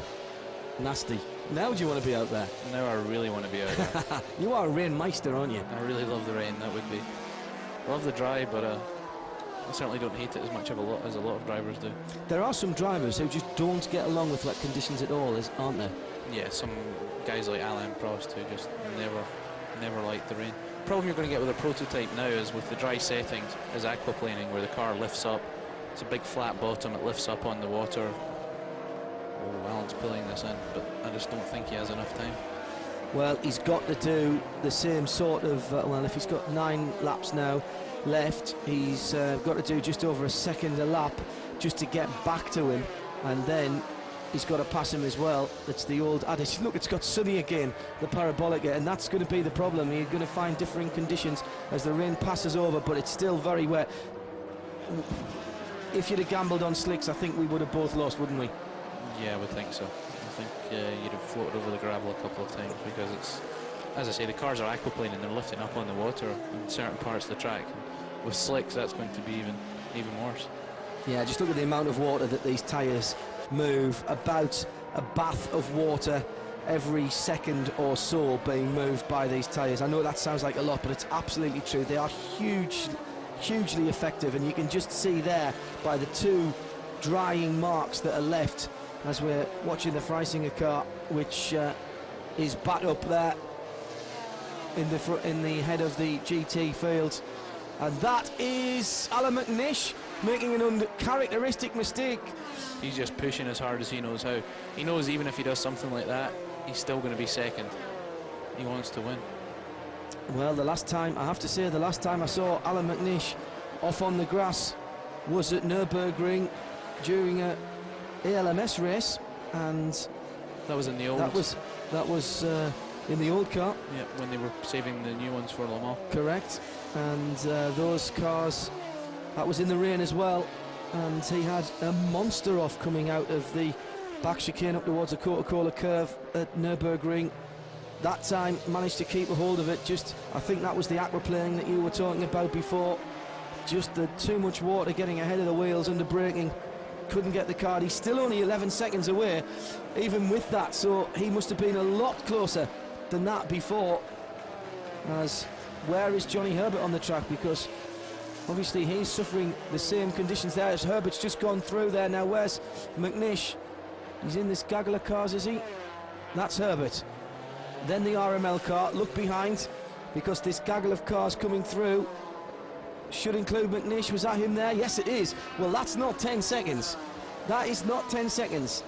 Nasty. Now do you want to be out there? Now I really want to be out there. You are a rain meister, aren't you? I really love the rain. That would be. I love the dry, but I certainly don't hate it as much as a lot of drivers do. There are some drivers who just don't get along with wet conditions at all, aren't there? Yeah, some guys like Alain Prost who just never liked the rain. The problem you're going to get with a prototype now is with the dry settings is aquaplaning, where the car lifts up. It's a big flat bottom, it lifts up on the water. Oh, Alan's pulling this in, but I just don't think he has enough time. Well, he's got to do the same sort of, well, if he's got 9 laps now left, he's got to do just over a second a lap just to get back to him, and then he's got to pass him as well. It's the old adage. Look, it's got sunny again, the parabolica, and that's going to be the problem. You're going to find differing conditions as the rain passes over, but it's still very wet. If you'd have gambled on slicks, I think we would have both lost, wouldn't we? Yeah, I would think so. I think you'd have floated over the gravel a couple of times, because it's, as I say, the cars are aquaplaning, they're lifting up on the water in certain parts of the track. And with slicks, that's going to be even worse. Yeah, just look at the amount of water that these tyres move. About a bath of water every second or so being moved by these tyres. I know that sounds like a lot, but it's absolutely true. They are hugely effective, and you can just see there by the 2 drying marks that are left as we're watching the Freisinger car, which is back up there in the head of the GT field. And that is Alan Mcnish making an uncharacteristic mistake. He's just pushing as hard as he knows how. He knows even if he does something like that, he's still going to be second. He wants to win. Well, the last time I saw Alan Mcnish off on the grass was at Nürburgring during a ALMS race, and that was in the old. That was in the old car. Yeah, when they were saving the new ones for Le Mans. Correct. And those cars, that was in the rain as well, and he had a monster off coming out of the back chicane up towards the Coca-Cola curve at Nürburgring. That time managed to keep a hold of it. I think that was the aquaplaning that you were talking about before. Just the too much water getting ahead of the wheels under braking. Couldn't get the car. He's still only 11 seconds away, even with that. So he must have been a lot closer than that before. As where is Johnny Herbert on the track? Because obviously he's suffering the same conditions there as Herbert's just gone through there. Now where's Mcnish? He's in this gaggle of cars, is he? That's Herbert. Then the RML car. Look behind, because this gaggle of cars coming through should include Mcnish. Was that him there? Yes, it is. Well, that's not 10 seconds. That is not 10 seconds.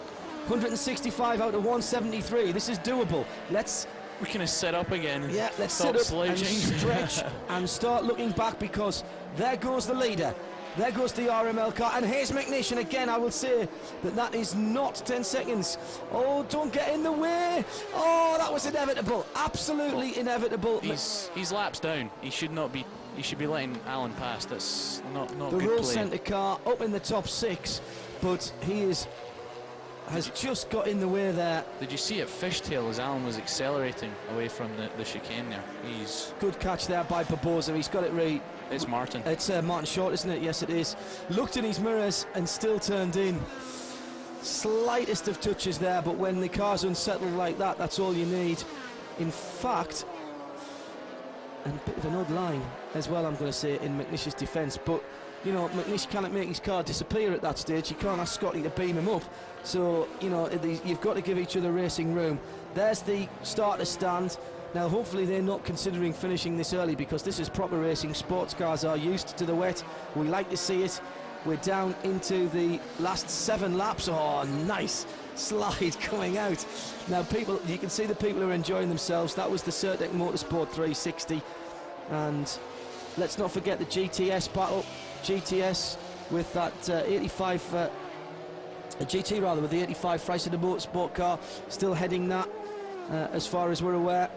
165 out of 173. This is doable. We're going to set up again. Yeah, let's sit up and stretch and start looking back, because there goes the leader. There goes the RML car, and here's Mcnish, and again I will say that is not 10 seconds. Oh, don't get in the way. Oh, that was inevitable. Absolutely inevitable. He's laps down. He should be letting Alan pass. That's not the good play. Roll Centre car up in the top 6, but he has just got in the way there. Did you see it fishtail as Alan was accelerating away from the chicane there? Good catch there by Barbosa. He's got it right. It's Martin. It's Martin Short, isn't it? Yes, it is. Looked in his mirrors and still turned in. Slightest of touches there, but when the car's unsettled like that, that's all you need. In fact, and a bit of an odd line as well, I'm going to say, in Mcnish's defence, but you know, Mcnish cannot make his car disappear at that stage. You can't ask Scotty to beam him up. So, you know, you've got to give each other racing room. There's the starter stand. Now, hopefully they're not considering finishing this early, because this is proper racing. Sports cars are used to the wet. We like to see it. We're down into the last 7 laps. Oh, nice slide coming out. Now, people, you can see the people are enjoying themselves. That was the Certec Motorsport 360. And let's not forget the GTS battle. GTS with that 85 a GT rather, with the 85 Freisler Motorsport car still heading that as far as we're aware,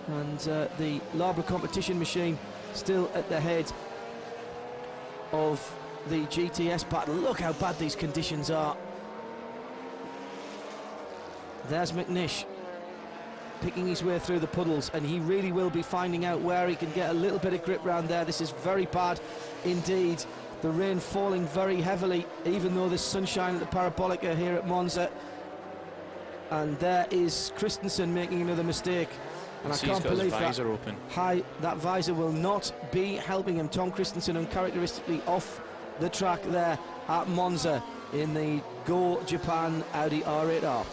and the Labra competition machine still at the head of the GTS battle. Look how bad these conditions are. There's Mcnish picking his way through the puddles, and he really will be finding out where he can get a little bit of grip round there. This is very bad indeed. The rain falling very heavily, even though there's sunshine at the Parabolica here at Monza. And there is Christensen making another mistake. And I can't believe that. Visor open. That visor will not be helping him. Tom Christensen uncharacteristically off the track there at Monza in the Go Japan Audi R8R.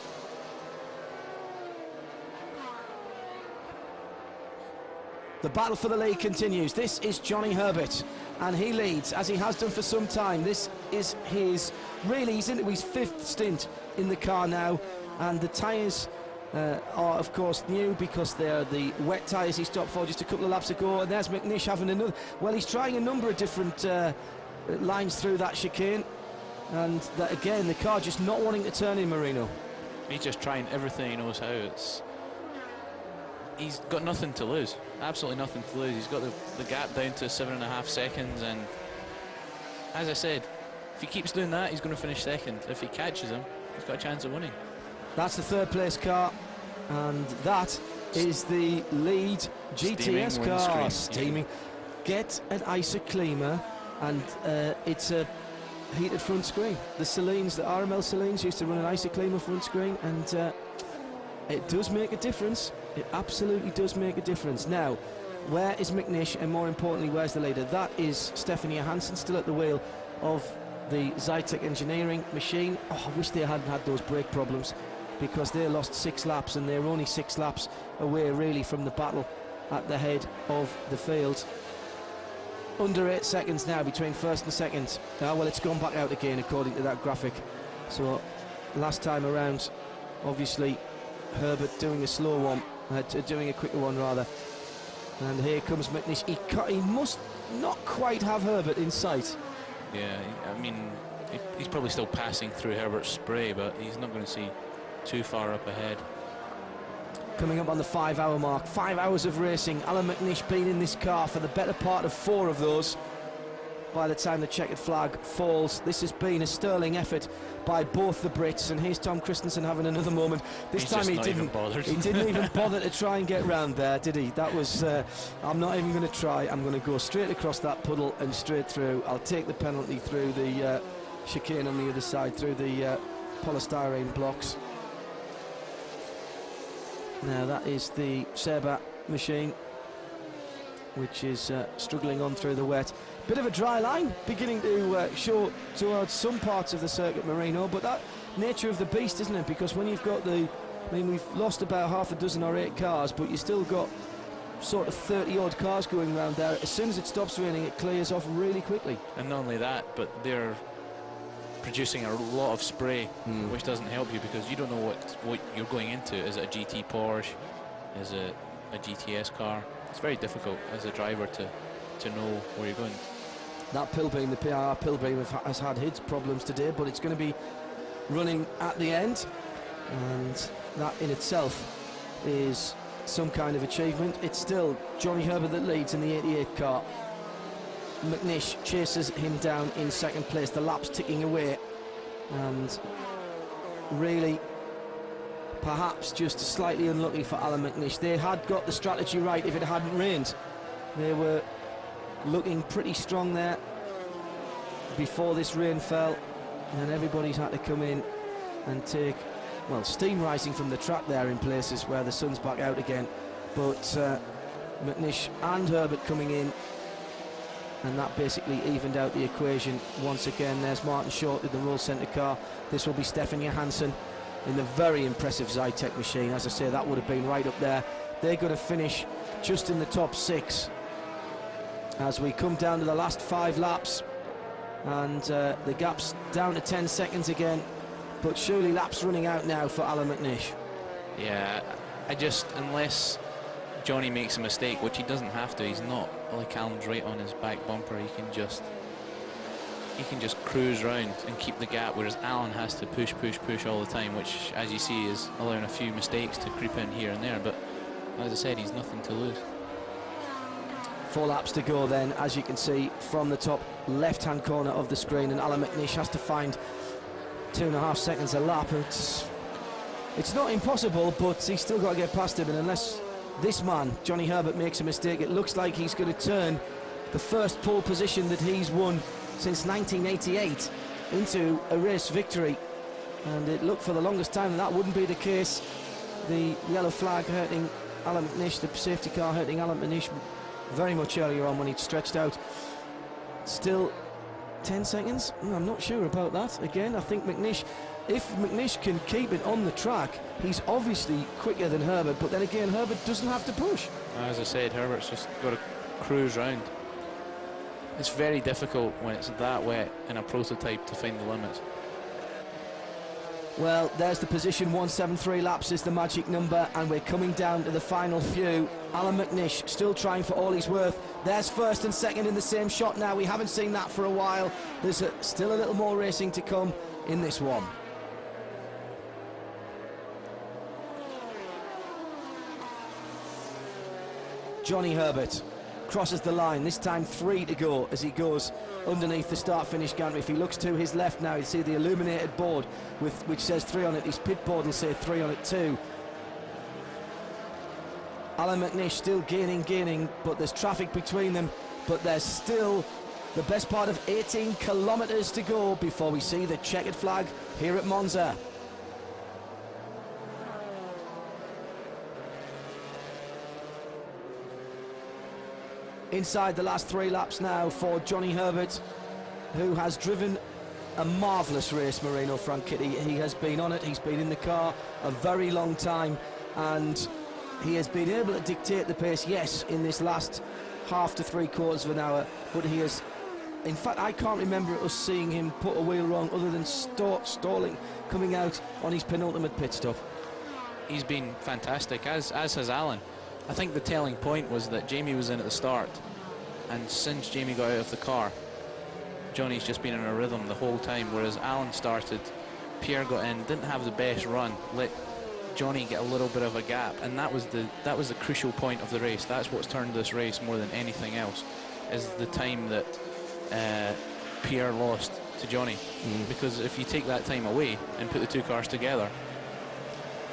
The battle for the lead continues. This is Johnny Herbert, and he leads, as he has done for some time. This is his, really, he's into his 5th stint in the car now, and the tyres are, of course, new because they're the wet tyres he stopped for just a couple of laps ago. And there's Mcnish having another, well, he's trying a number of different lines through that chicane, and that, again, the car just not wanting to turn in, Marino. He's just trying everything he knows how. He's got nothing to lose, absolutely nothing to lose. He's got the gap down to 7.5 seconds, and as I said, if he keeps doing that, he's going to finish second. If he catches him, he's got a chance of winning. That's the 3rd place car, and that is the lead GTS car. Steaming. Get an isoclima, and it's a heated front screen. The Salines, the RML Salines used to run an isoclima front screen, and it does make a difference. It absolutely does make a difference. Now, where is Mcnish, and more importantly, where's the leader? That is Stephanie Hansen, still at the wheel of the Zytec engineering machine. Oh, I wish they hadn't had those brake problems, because they lost 6 laps, and they're only 6 laps away really from the battle at the head of the field. Under 8 seconds now between 1st and 2nd. Well, it's gone back out again according to that graphic. So last time around, obviously, Herbert doing a slow one, doing a quicker one rather. And here comes Mcnish. He must not quite have Herbert in sight. Yeah, I mean, he's probably still passing through Herbert's spray, but he's not going to see too far up ahead. Coming up on the 5-hour mark, 5 hours of racing. Alan Mcnish been in this car for the better part of 4 of those. By the time the checkered flag falls, this has been a sterling effort by both the Brits, and here's Tom Christensen having another moment. This time he didn't even bother to try and get round there, did he? That was I'm not even going to try. I'm going to go straight across that puddle and straight through. I'll take the penalty through the chicane on the other side, through the polystyrene blocks. Now that is the Seba machine, which is struggling on through the wet. Bit of a dry line beginning to show towards some parts of the circuit, Marino, but that nature of the beast, isn't it? Because when you've got I mean, we've lost about half a dozen or 8 cars, but you still got sort of 30 odd cars going around there. As soon as it stops raining, it clears off really quickly. And not only that, but they're producing a lot of spray, which doesn't help you, because you don't know what you're going into. Is it a GT Porsche? Is it a GTS car? It's very difficult as a driver to know where you're going. That Pilbeam, the PIR Pilbeam, has had his problems today, but it's going to be running at the end, and that in itself is some kind of achievement. It's still Johnny Herbert that leads in the 88 car. Mcnish chases him down in 2nd place. The lap's ticking away, and really perhaps just slightly unlucky for Alan Mcnish. They had got the strategy right if it hadn't rained. They were looking pretty strong there before this rain fell, and everybody's had to come in and take, well, steam rising from the track there in places where the sun's back out again, but Mcnish and Herbert coming in, and that basically evened out the equation once again. There's Martin Short in the roll centre car. This will be Stephanie Hansen in the very impressive Zytec machine. As I say, that would have been right up there. They're going to finish just in the top 6 as we come down to the last 5 laps, and the gap's down to 10 seconds again, but surely laps running out now for Alan Mcnish. Yeah, unless Johnny makes a mistake, which he doesn't have to, he's not like Alan's right on his back bumper, he can just he can just cruise round and keep the gap, whereas Alan has to push all the time, which, as you see, is allowing a few mistakes to creep in here and there. But as I said, he's nothing to lose. 4 laps to go then, as you can see from the top left-hand corner of the screen, and Alan Mcnish has to find 2.5 seconds a lap. It's not impossible, but he's still got to get past him, and unless this man, Johnny Herbert, makes a mistake, it looks like he's going to turn the first pole position that he's won since 1988 into a race victory, and it looked for the longest time that wouldn't be the case. The yellow flag hurting Alan Mcnish, the safety car hurting Alan Mcnish very much earlier on when he'd stretched out. Still 10 seconds? I'm not sure about that. Again, I think Mcnish, if Mcnish can keep it on the track, he's obviously quicker than Herbert, but then again, Herbert doesn't have to push. As I said, Herbert's just got to cruise round. It's very difficult when it's that wet in a prototype to find the limits. Well, there's the position. 173 laps is the magic number, and we're coming down to the final few. Alan Mcnish still trying for all he's worth. There's first and second in the same shot now. We haven't seen that for a while. There's still a little more racing to come in this one. Johnny Herbert crosses the line, this time 3 to go as he goes underneath the start-finish gantry. If he looks to his left now, you see the illuminated board which says 3 on it. His pit board will say 3 on it too. Alan Mcnish still gaining, but there's traffic between them, but there's still the best part of 18 kilometres to go before we see the checkered flag here at Monza. Inside the last 3 laps now for Johnny Herbert, who has driven a marvellous race, Marino Franchitti. He has been on it, he's been in the car a very long time, and he has been able to dictate the pace, yes, in this last half to 3/4 of an hour, but he has, in fact, I can't remember us seeing him put a wheel wrong other than stalling coming out on his penultimate pit stop. He's been fantastic, as has Alan. I think the telling point was that Jamie was in at the start, and since Jamie got out of the car, Johnny's just been in a rhythm the whole time, whereas Alan started, Pierre got in, didn't have the best run, let Johnny get a little bit of a gap, and that was the crucial point of the race. That's what's turned this race more than anything else, is the time that Pierre lost to Johnny. Because if you take that time away and put the 2 cars together,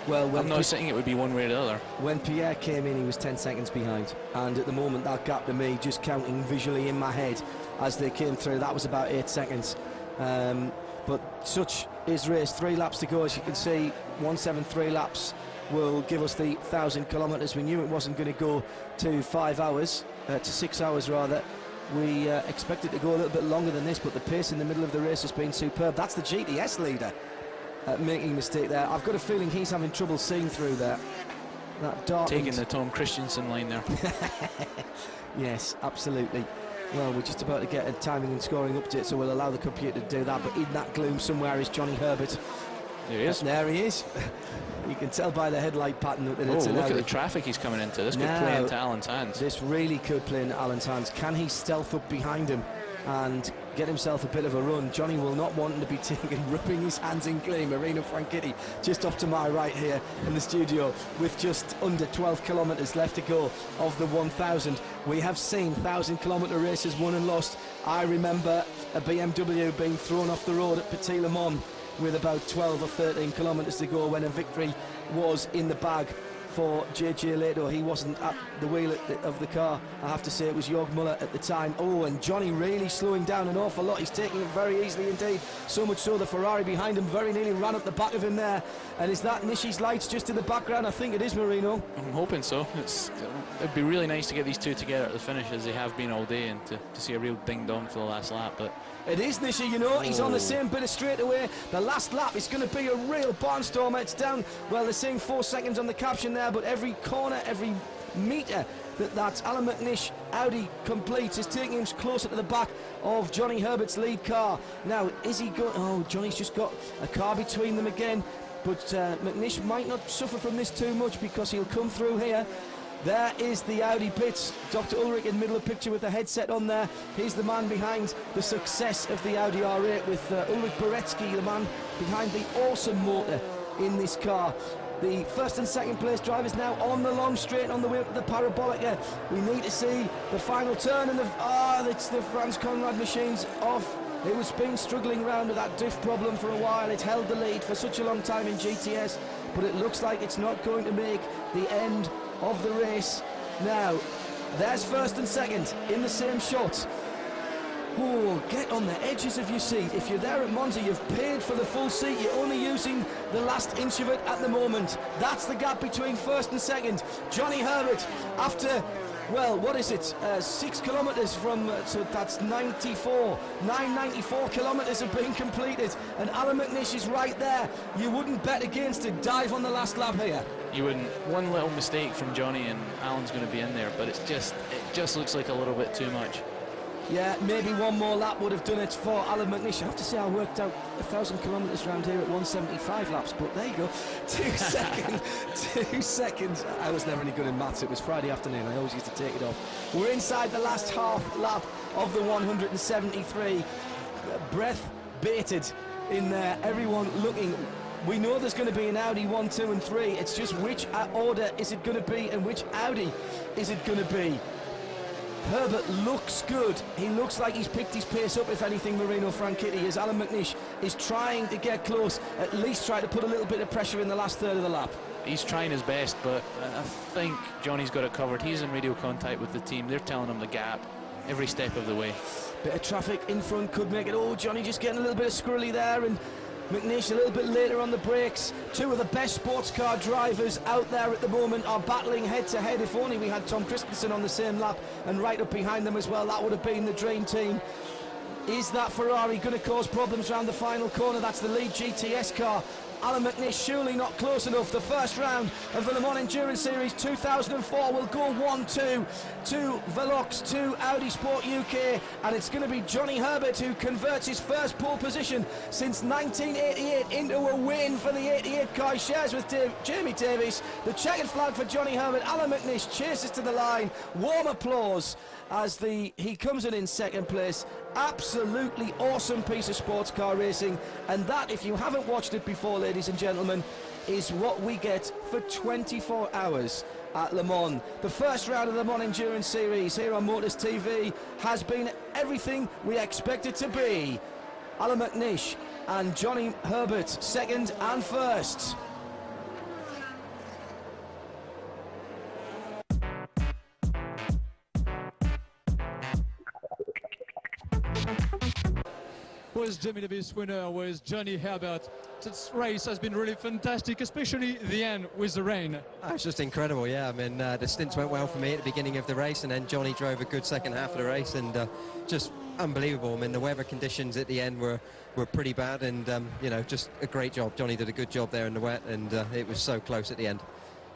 well, I'm not saying it would be one way or the other. When Pierre came in, he was 10 seconds behind, and at the moment that gap to me, just counting visually in my head as they came through, that was about 8 seconds. But such is race. 3 laps to go, as you can see. 173 laps will give us the 1,000 kilometres. We knew it wasn't going to go to 5 hours, to 6 hours rather. We expected to go a little bit longer than this, but the pace in the middle of the race has been superb. That's the GTS leader making a mistake there. I've got a feeling he's having trouble seeing through there. That dark. Taking the Tom Christensen line there. Yes, absolutely. Well, we're just about to get a timing and scoring update, so we'll allow the computer to do that. But in that gloom somewhere is Johnny Herbert. There he is. There he is. You can tell by the headlight pattern that it's an look Audi. at the traffic he's coming into. This could play into Alan's hands. This really could play into Alan's hands. Can he stealth up behind him and get himself a bit of a run? Johnny will not want him to be rubbing his hands in glee. Marino Franchitti just off to my right here in the studio with just under 12 kilometres left to go of the 1,000. We have seen 1,000-kilometre races won and lost. I remember a BMW being thrown off the road at Petit Le Mans with about 12 or 13 kilometres to go when a victory was in the bag for JJ Leto. He wasn't at the wheel of the car. I have to say it was Jörg Müller at the time. Oh, and Johnny really slowing down an awful lot. He's taking it very easily indeed. So much so the Ferrari behind him very nearly ran up the back of him there. And is that Nishi's lights just in the background? I think it is, Marino. I'm hoping so. It'd be really nice to get these two together at the finish as they have been all day, and to see a real ding-dong for the last lap. But it is Nishi, you know. He's on the same bit of straightaway. The last lap is going to be a real barnstormer. It's down, well, they're saying 4 seconds on the caption there, but every corner, every metre that Alan Mcnish Audi completes is taking him closer to the back of Johnny Herbert's lead car. Now, is he going? Oh, Johnny's just got a car between them again, but Mcnish might not suffer from this too much because he'll come through here. There is the Audi pits. Dr. Ulrich in middle of picture with the headset on there. He's the man behind the success of the Audi R8 with Ulrich Boretsky, the man behind the awesome motor in this car. The first and second place drivers now on the long straight on the way up to the Parabolica. We need to see the final turn, and it's the Franz Conrad machines off. It was been struggling around with that diff problem for a while. It held the lead for such a long time in GTS, but it looks like it's not going to make the end of the race. Now, there's first and second in the same shot. Oh, get on the edges of your seat. If you're there at Monza, you've paid for the full seat. You're only using the last inch of it at the moment. That's the gap between first and second. Johnny Herbert, after, well, what is it? 6 kilometres from, so that's 94. 994 kilometres have been completed. And Alan Mcnish is right there. You wouldn't bet against a dive on the last lap here. You wouldn't. One little mistake from Johnny and Alan's going to be in there, but it just looks like a little bit too much. Yeah, maybe one more lap would have done it for Alan Mcnish. I have to say I worked out 1,000 kilometres around here at 175 laps, but there you go. 2 seconds. 2 seconds. I was never any good in maths. It was Friday afternoon. I always used to take it off. We're inside the last half lap of the 173. Breath baited in there. Everyone looking. We know there's going to be an Audi 1, 2 and 3. It's just which order is it going to be and which Audi is it going to be. Herbert looks good. He looks like he's picked his pace up, if anything, Marino Franchitti, as Alan Mcnish is trying to get close, at least try to put a little bit of pressure in the last third of the lap. He's trying his best, but I think Johnny's got it covered. He's in radio contact with the team. They're telling him the gap every step of the way. Bit of traffic in front could make it. Oh, Johnny just getting a little bit of squirrely there, and Mcnish a little bit later on the brakes. Two of the best sports car drivers out there at the moment are battling head to head. If only we had Tom Christensen on the same lap and right up behind them as well, that would have been the dream team. Is that Ferrari going to cause problems around the final corner? That's the lead GTS car. Alan Mcnish surely not close enough. The first round of the Le Mans Endurance Series 2004 will go 1-2 to Veloqx, to Audi Sport UK, and it's going to be Johnny Herbert who converts his first pole position since 1988 into a win for the 88 car. He shares with Jamie Davis. The checkered flag for Johnny Herbert. Alan Mcnish chases to the line. Warm applause as he comes in second place. Absolutely awesome piece of sports car racing, and that, if you haven't watched it before, ladies and gentlemen, is what we get for 24 hours at Le Mans. The first round of the Le Mans Endurance Series here on Motors TV has been everything we expect it to be. Alan Mcnish and Johnny Herbert second and first. Was Jamie Davis winner, was Johnny Herbert. This race has been really fantastic, especially the end with the rain. It's just incredible, yeah. I mean, the stints went well for me at the beginning of the race, and then Johnny drove a good second half of the race, and just unbelievable. I mean, the weather conditions at the end were pretty bad, and you know, just a great job. Johnny did a good job there in the wet, and it was so close at the end.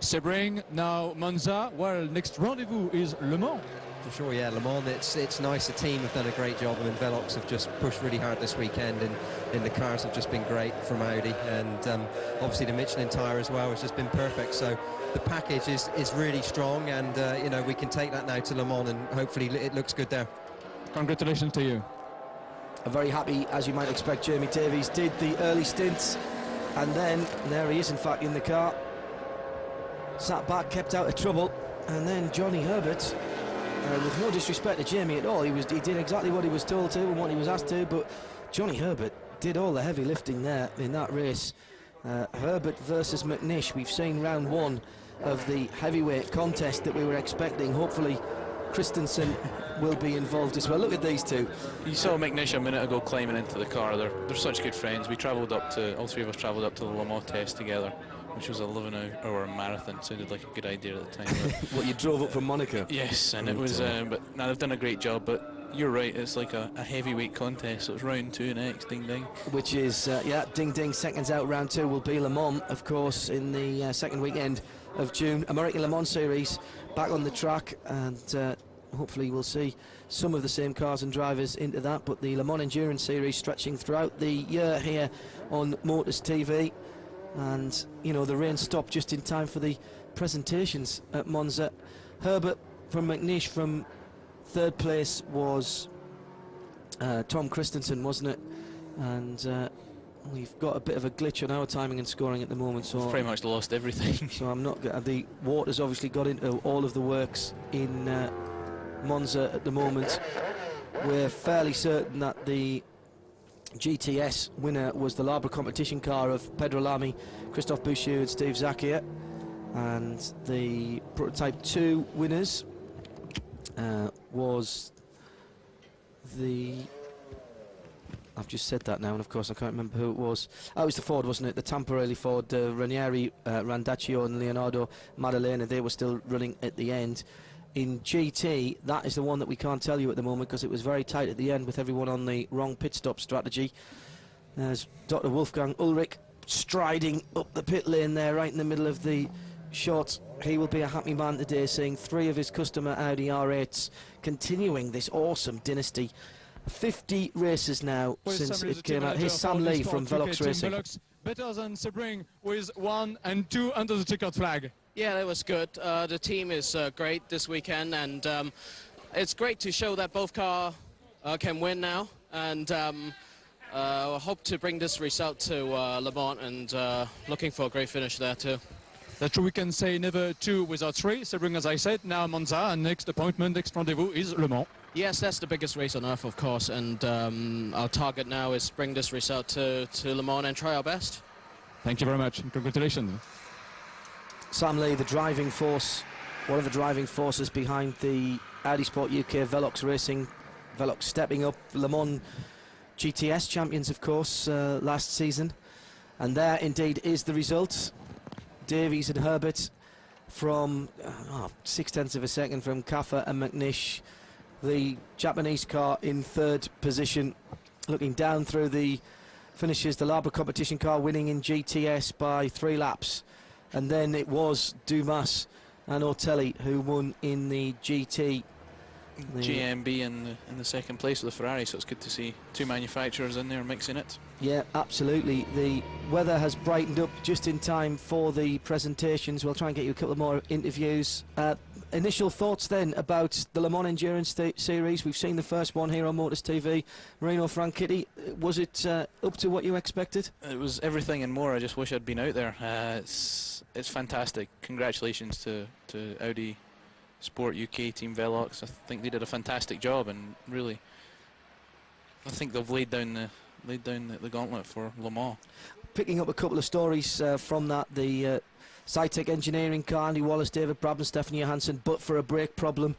Sebring, now Monza. Well, next rendezvous is Le Mans. For sure, yeah, Le Mans, it's nice. The team have done a great job. I mean, Veloqx have just pushed really hard this weekend, and the cars have just been great from Audi, and obviously the Michelin tyre as well has just been perfect. So the package is really strong, and you know, we can take that now to Le Mans, and hopefully it looks good there. Congratulations to you. I'm very happy, as you might expect. Jamie Davies did the early stints, and then there he is, in fact, in the car. Sat back, kept out of trouble, and then Johnny Herbert, with no disrespect to Jamie at all, he did exactly what he was told to and what he was asked to, but Johnny Herbert did all the heavy lifting there in that race. Herbert versus Mcnish. We've seen round one of the heavyweight contest that we were expecting. Hopefully Christensen will be involved as well. Look at these two. You saw Mcnish a minute ago climbing into the car. They're such good friends. We travelled up to, all three of us travelled up to the Le Mans test together, which was a 11-hour marathon. Sounded like a good idea at the time. What, you drove up from Monaco? Yes, and it was, but now they've done a great job, but you're right, it's like a heavyweight contest, so it's round two next, ding ding. Which is, yeah, ding ding, seconds out. Round two will be Le Mans, of course, in the second weekend of June. American Le Mans Series back on the track, and hopefully we'll see some of the same cars and drivers into that, but the Le Mans Endurance Series stretching throughout the year here on Motors TV. And you know, the rain stopped just in time for the presentations at Monza. Herbert from Mcnish from third place was Tom Christensen, wasn't it? And we've got a bit of a glitch on our timing and scoring at the moment, so we've pretty much lost everything. So I'm not. The water's obviously got into all of the works in Monza at the moment. We're fairly certain that the GTS winner was the Labre competition car of Pedro Lamy, Christophe Bouchard and Steve Zakia, and the Prototype 2 winners was the... I've just said that now, and of course I can't remember who it was. Oh, it was the Ford, wasn't it? The Tamparelli Ford, Ranieri, Randaccio and Leonardo Maddalena. They were still running at the end. In GT, that is the one that we can't tell you at the moment because it was very tight at the end with everyone on the wrong pit stop strategy. There's Dr. Wolfgang Ulrich striding up the pit lane there, right in the middle of the shot. He will be a happy man today, seeing 3 of his customer Audi R8s continuing this awesome dynasty. 50 races now since it came out. Here's Sam Lee from Veloqx Racing. Veloqx, better than Sebring with 1 and 2 under the checkered flag. Yeah, that was good. The team is great this weekend, and it's great to show that both cars can win now. And I hope to bring this result to Le Mans, and looking for a great finish there too. That's true, we can say never 2 without 3. Sebring, as I said, now Monza, and next appointment, next rendezvous is Le Mans. Yes, that's the biggest race on earth, of course, and our target now is bring this result to Le Mans and try our best. Thank you very much, and congratulations. Sam Lee, the driving force, one of the driving forces behind the Audi Sport UK Veloqx Racing. Veloqx stepping up, Le Mans GTS champions, of course, last season. And there, indeed, is the result. Davies and Herbert from 0.6 of a second from Kaffer and Mcnish. The Japanese car in third position, looking down through the finishes. The Labre competition car winning in GTS by 3 laps. And then it was Dumas and Ortelli who won in the GT. GMB in the second place with the Ferrari, so it's good to see 2 manufacturers in there mixing it. Yeah, absolutely. The weather has brightened up just in time for the presentations. We'll try and get you a couple more interviews. Initial thoughts then about the Le Mans Endurance Series. We've seen the first one here on Motors TV. Marino Franchitti, was it up to what you expected? It was everything and more. I just wish I'd been out there. It's fantastic. Congratulations to Audi Sport UK Team Veloqx. I think they did a fantastic job, and really, I think they've laid down the gauntlet for Le Mans. Picking up a couple of stories from that, the Cytec engineering car, Andy Wallace, David Brabham, Stefan Johansson, but for a brake problem,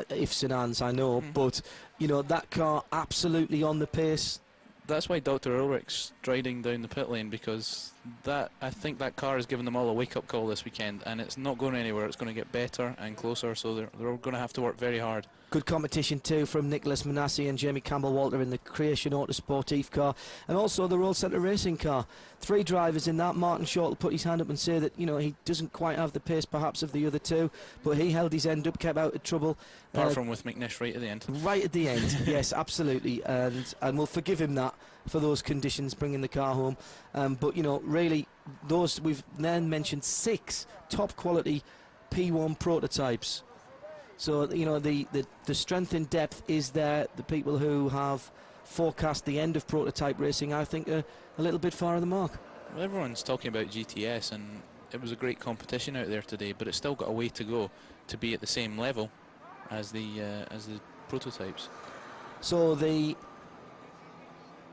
ifs and ands, I know, but you know, that car absolutely on the pace. That's why Dr. Ulrich's striding down the pit lane, because I think that car has given them all a wake-up call this weekend, and it's not going anywhere. It's going to get better and closer, so they're going to have to work very hard. Good competition too from Nicholas Manassi and Jamie Campbell-Walter in the Creation Autosportive car, and also the Roll Centre Racing car. 3 drivers in that. Martin Short will put his hand up and say that, you know, he doesn't quite have the pace perhaps of the other 2, but he held his end up, kept out of trouble. Apart from with Mcnish right at the end. Right at the end, yes, absolutely, and we'll forgive him that for those conditions, bringing the car home. But, you know, really, those we've then mentioned 6 top quality P1 prototypes. So, you know, the strength in depth is there. The people who have forecast the end of prototype racing, I think, are a little bit far of the mark. Well, everyone's talking about GTS, and it was a great competition out there today, but it's still got a way to go to be at the same level as the prototypes. So the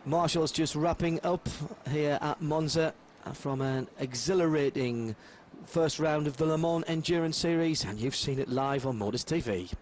Marshall's just wrapping up here at Monza from an exhilarating first round of the Le Mans Endurance Series, and you've seen it live on Motors TV.